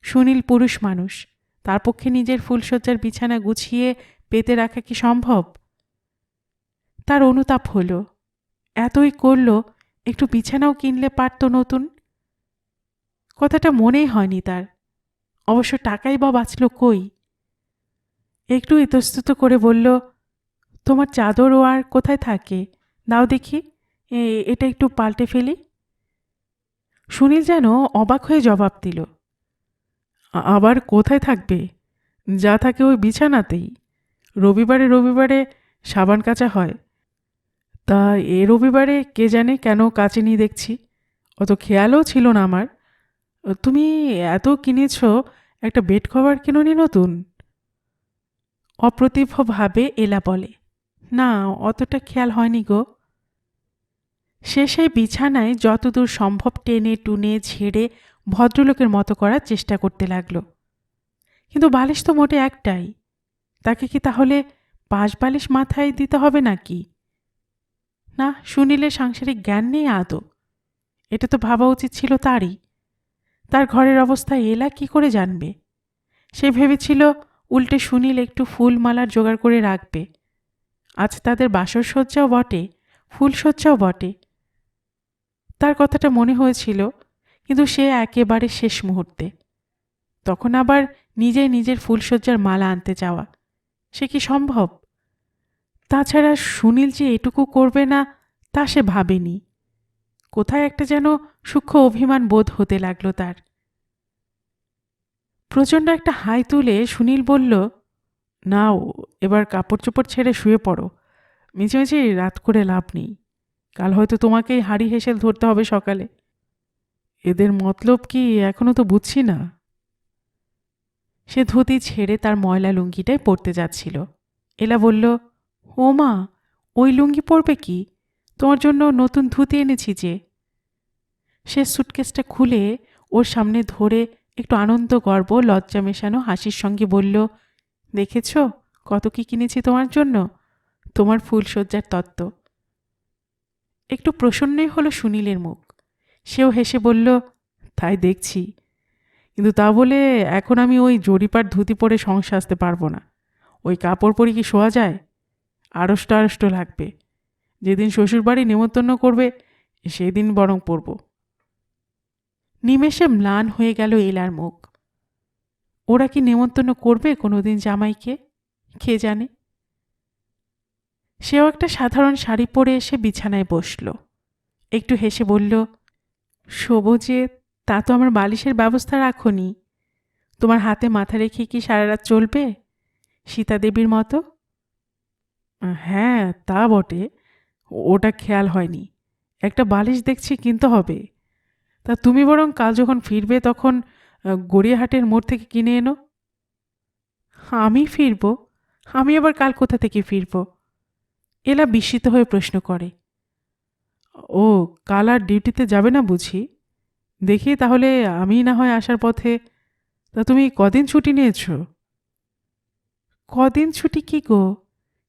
সুনীল পুরুষ মানুষ, তার পক্ষে নিজের ফুলশয্যার বিছানা গুছিয়ে পেতে রাখা কি সম্ভব? তার অনুতাপ হলো, এতই করল, একটু বিছানাও কিনলে পারত নতুন। কথাটা মনেই হয়নি তার। অবশ্য টাকাই বা বাঁচল কই? একটু ইতস্তত করে বলল, তোমার চাদর ও আর কোথায় থাকে? দাও দেখি, এটা একটু পাল্টে ফেলি। সুনীল যেন অবাক হয়ে জবাব দিল, আবার কোথায় থাকবে? যা থাকে ওই বিছানাতেই। রবিবারে রবিবারে সাবান কাচা হয়। তা এ রবিবারে কে জানে কেন কাচেনি দেখছি। অত খেয়ালও ছিল না আমার। তুমি এত কিনেছ, একটা বেড কভার কিনোনি নতুন? অপ্রতিভভাবে এলা বলে, না, অতটা খেয়াল হয়নি গো। সে সেই বিছানায় যতদূর সম্ভব টেনে টুনে ঝেড়ে ভদ্রলোকের মতো করার চেষ্টা করতে লাগল। কিন্তু বালিশ তো মোটে একটাই। তাকে কি তাহলে 5 বালিশ মাথায় দিতে হবে নাকি? না, সুনীলের সাংসারিক জ্ঞান নেই আদৌ। এটা তো ভাবা উচিত ছিল তারই। তার ঘরের অবস্থা এলা কি করে জানবে? সে ভেবেছিল উল্টে সুনীল একটু ফুলমালার জোগাড় করে রাখবে। আজ তাদের বাসরসজ্জাও বটে, ফুলসজ্জাও বটে। তার কথাটা মনে হয়েছিল, কিন্তু সে একেবারে শেষ মুহূর্তে। তখন আবার নিজের ফুলসজ্জার মালা আনতে যাওয়া, সে কি সম্ভব? তাছাড়া সুনীল যে এটুকু করবে না, তা সে ভাবেনি। কোথায় একটা যেন সূক্ষ্ম অভিমান বোধ হতে লাগলো তার। প্রচণ্ড একটা হাই তুলে সুনীল বলল, নাও, এবার কাপড় চোপড় ছেড়ে শুয়ে পড়ো। মিছিমিছি রাত করে লাভ নেই। কাল হয়তো তোমাকেই হাঁড়ি হেসেল ধরতে হবে সকালে। এদের মতলব কি এখনো তো বুঝছি না। সে ধুতি ছেড়ে তার ময়লা লুঙ্গিটায় পরতে যাচ্ছিল। এলা বলল, ও মা, ওই লুঙ্গি পরবে কি? তোমার জন্য নতুন ধুতি এনেছি যে। সে সুটকেসটা খুলে ওর সামনে ধরে একটু আনন্দ গর্ব লজ্জা মেশানো হাসির সঙ্গে বলল, দেখেছ কত কি কিনেছি তোমার জন্য, তোমার ফুলসজ্জার তত্ত্ব। একটু প্রসন্নই হলো সুনীলের মুখ। সেও হেসে বলল, তাই দেখছি, কিন্তু তা বলে এখন আমি ওই জরিপার ধুতি পরে সংসার আসতে পারবো না। ওই কাপড় পরে কি শোয়া যায়? আড়ষ্ট আড়ষ্ট লাগবে। যেদিন শ্বশুরবাড়ি নেমন্তন্ন করবে সেদিন বরং পরব। নিমেষে ম্লান হয়ে গেল এলার মুখ। ওরা কি নেমন্তন্ন করবে কোনোদিন জামাইকে? কে জানে। সেও একটা সাধারণ শাড়ি পরে এসে বিছানায় বসল। একটু হেসে বলল, শোবো যে, তা তো আমার বালিশের ব্যবস্থা রাখোনি। তোমার হাতে মাথা রেখে কি সারা রাত চলবে সীতা দেবীর মতো? হ্যাঁ, তা বটে, ওটা খেয়াল হয়নি। একটা বালিশ দেখছি কিনতে হবে। তা তুমি বরং কাল যখন ফিরবে তখন গড়িয়াহাটের মোড় থেকে কিনে এনো। আমি ফিরব? আমি আবার কাল কোথা থেকে ফিরব? এলা বিস্মিত হয়ে প্রশ্ন করে। ও, কাল আর ডিউটিতে যাবে না বুঝি? দেখি তাহলে আমি না হয় আসার পথে। তা তুমি কদিন ছুটি নিয়েছ? কদিন ছুটি কি গো?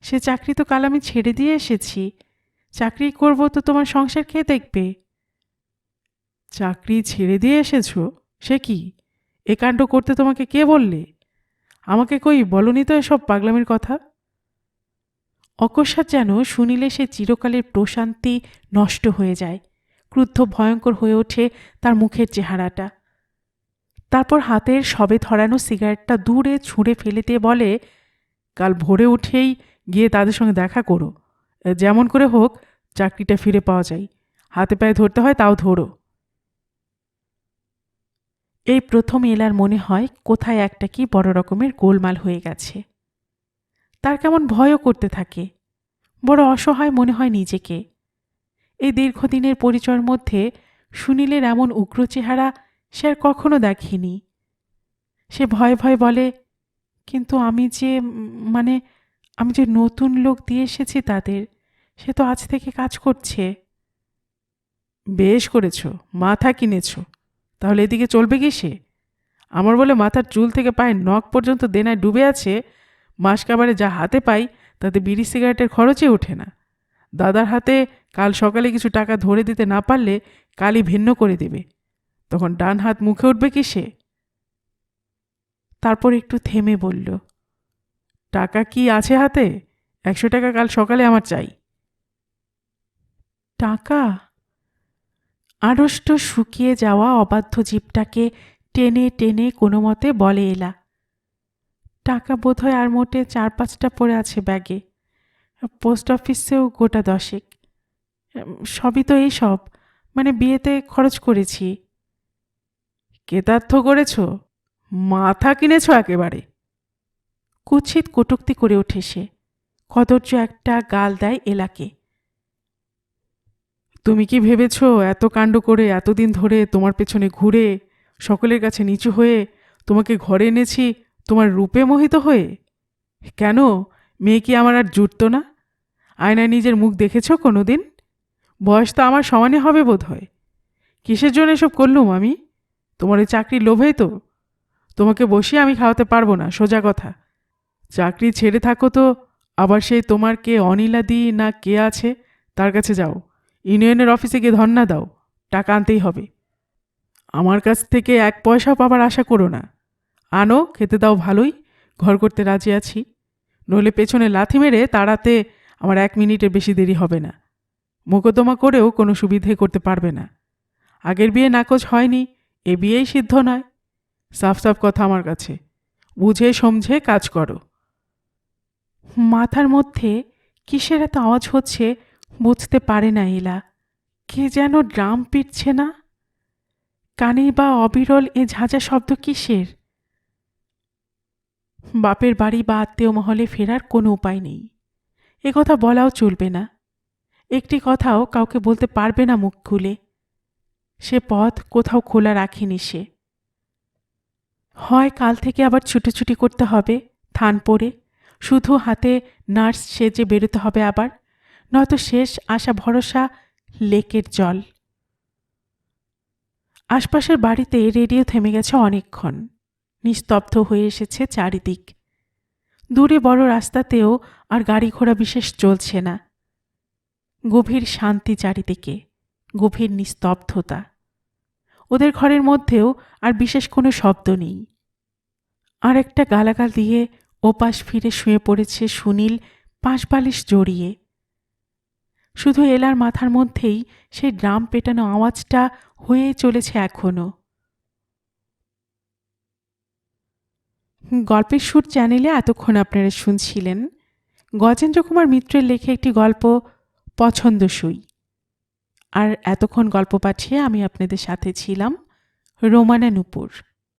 সে চাকরি তো কাল আমি ছেড়ে দিয়ে এসেছি। চাকরি করব তো তোমার সংসার কে দেখবে? চাকরি ছেড়ে দিয়ে এসেছ? সে কি, এ কাণ্ড করতে তোমাকে কে বললে? আমাকে কই বলনি তো এসব পাগলামির কথা। অকস্মাৎ যেন শুনিলে সে চিরকালের প্রশান্তি নষ্ট হয়ে যায়। ক্রুদ্ধ ভয়ঙ্কর হয়ে ওঠে তার মুখের চেহারাটা। তারপর হাতের সবে ধরানো সিগারেটটা দূরে ছুঁড়ে ফেলে দিয়ে বলে, কাল ভোরে উঠেই গিয়ে তাদের সঙ্গে দেখা করো। যেমন করে হোক চাকরিটা ফিরে পাওয়া যায়। হাতে পায়ে ধরতে হয় তাও ধরো। এই প্রথম এলার মনে হয় কোথায় একটা কি বড় রকমের গোলমাল হয়ে গেছে। তার কেমন ভয়ও করতে থাকে। বড় অসহায় মনে হয় নিজেকে। এই দীর্ঘদিনের পরিচয়ের মধ্যে সুনীলের এমন উগ্র চেহারা সে আর কখনো দেখেনি। সে ভয়ে ভয়ে বলে, কিন্তু আমি যে মানে আমি যে নতুন লোক দিয়ে এসেছি তাদের, সে তো আজ থেকে কাজ করছে। বেশ করেছ, মাথা কিনেছ। তাহলে এদিকে চলবে কি সে? আমার বলে মাথার চুল থেকে পায়ের নখ পর্যন্ত দেনায় ডুবে আছে। মাস কাবারে যা হাতে পাই তাতে বিড়ি সিগারেটের খরচই ওঠে না। দাদার হাতে কাল সকালে কিছু টাকা ধরে দিতে না পারলে কালই ভিন্ন করে দেবে। তখন ডান হাত মুখে উঠবে কি সে? তারপর একটু থেমে বলল, টাকা কি আছে হাতে? 100 টাকা কাল সকালে আমার চাই। টাকা? আড়ষ্ট শুকিয়ে যাওয়া অবাধ্য জীবটাকে টেনে টেনে কোনো মতে বলে এলা, টাকা বোধহয় আর মোটে 4-5টা পড়ে আছে ব্যাগে। পোস্ট অফিসেও গোটা 10। সবই তো এই সব, মানে বিয়েতে খরচ করেছি। কেতার্থ করেছ? মাথা কিনেছ একেবারে। কুৎসিত কটূক্তি করে ওঠে সে। কদর্য একটা গাল দেয় এলাকে। তুমি কি ভেবেছ এত কাণ্ড করে এতদিন ধরে তোমার পেছনে ঘুরে সকলের কাছে নিচু হয়ে তোমাকে ঘরে এনেছি তোমার রূপে মোহিত হয়ে? কেন, মেয়ে কি আমার আর জুটত না? আয়নায় নিজের মুখ দেখেছ কোনো দিন? বয়স তো আমার সমানে হবে বোধ হয়। কিসের জন্য এসব করলুম আমি? তোমার ওই চাকরির লোভেই তো। তোমাকে বসিয়ে আমি খাওয়াতে পারবো না, সোজা কথা। চাকরি ছেড়ে থাকো তো আবার সেই তোমার কে অনিলাদি না কে আছে তার কাছে যাও, ইউনিয়নের অফিসে গিয়ে ধর্ণা দাও, টাকা আনতেই হবে। আমার কাছ থেকে 1 পয়সাও পাবার আশা করো না। আনো, খেতে দাও ভালোই, ঘর করতে রাজি আছি। নইলে পেছনে লাথি মেরে তাড়াতে আমার 1 মিনিটের বেশি দেরি হবে না। মোকদ্দমা করেও কোনো সুবিধে করতে পারবে না। আগের বিয়ে নাকচ হয়নি, এ বিয়েই সিদ্ধ নয়। সাফ সাফ কথা আমার কাছে, বুঝে সমঝে কাজ করো। মাথার মধ্যে কিসের এত আওয়াজ হচ্ছে বুঝতে পারে না এলা। কে যেন ড্রাম পিটছে না? কানে বা অবিরল এ ঝাঁঝা শব্দ কিসের? বাপের বাড়ি বা আত্মীয় মহলে ফেরার কোনো উপায় নেই। এ কথা বলাও চলবে না। একটি কথাও কাউকে বলতে পারবে না মুখ খুলে। সে পথ কোথাও খোলা রাখেনি সে। হয় কাল থেকে আবার ছুটোছুটি করতে হবে থান পড়ে, শুধু হাতে নার্স সেজে বেরোতে হবে আবার, নয়তো শেষ আশা ভরসা লেকের জল। আশপাশের বাড়িতে রেডিও থেমে গেছে অনেকক্ষণ। নিস্তব্ধ হয়ে এসেছে চারিদিক। দূরে বড় রাস্তাতেও আর গাড়ি ঘোড়া বিশেষ চলছে না। গভীর শান্তি চারিদিকে, গভীর নিস্তব্ধতা। ওদের ঘরের মধ্যেও আর বিশেষ কোনো শব্দ নেই। আর একটা গালাগাল দিয়ে ওপাশ ফিরে শুয়ে পড়েছে সুনীল পাশবালিশ জড়িয়ে। শুধু এলার মাথার মধ্যেই সেই ড্রাম পেটানো আওয়াজটা হয়ে চলেছে এখনো। গল্পের সুর চ্যানেলে এতক্ষণ আপনারা শুনছিলেন গজেন্দ্র কুমার মিত্রের লেখা একটি গল্প পছন্দসই। আর এতক্ষণ গল্প পাঠিয়ে আমি আপনাদের সাথে ছিলাম রোমানা নূপুর।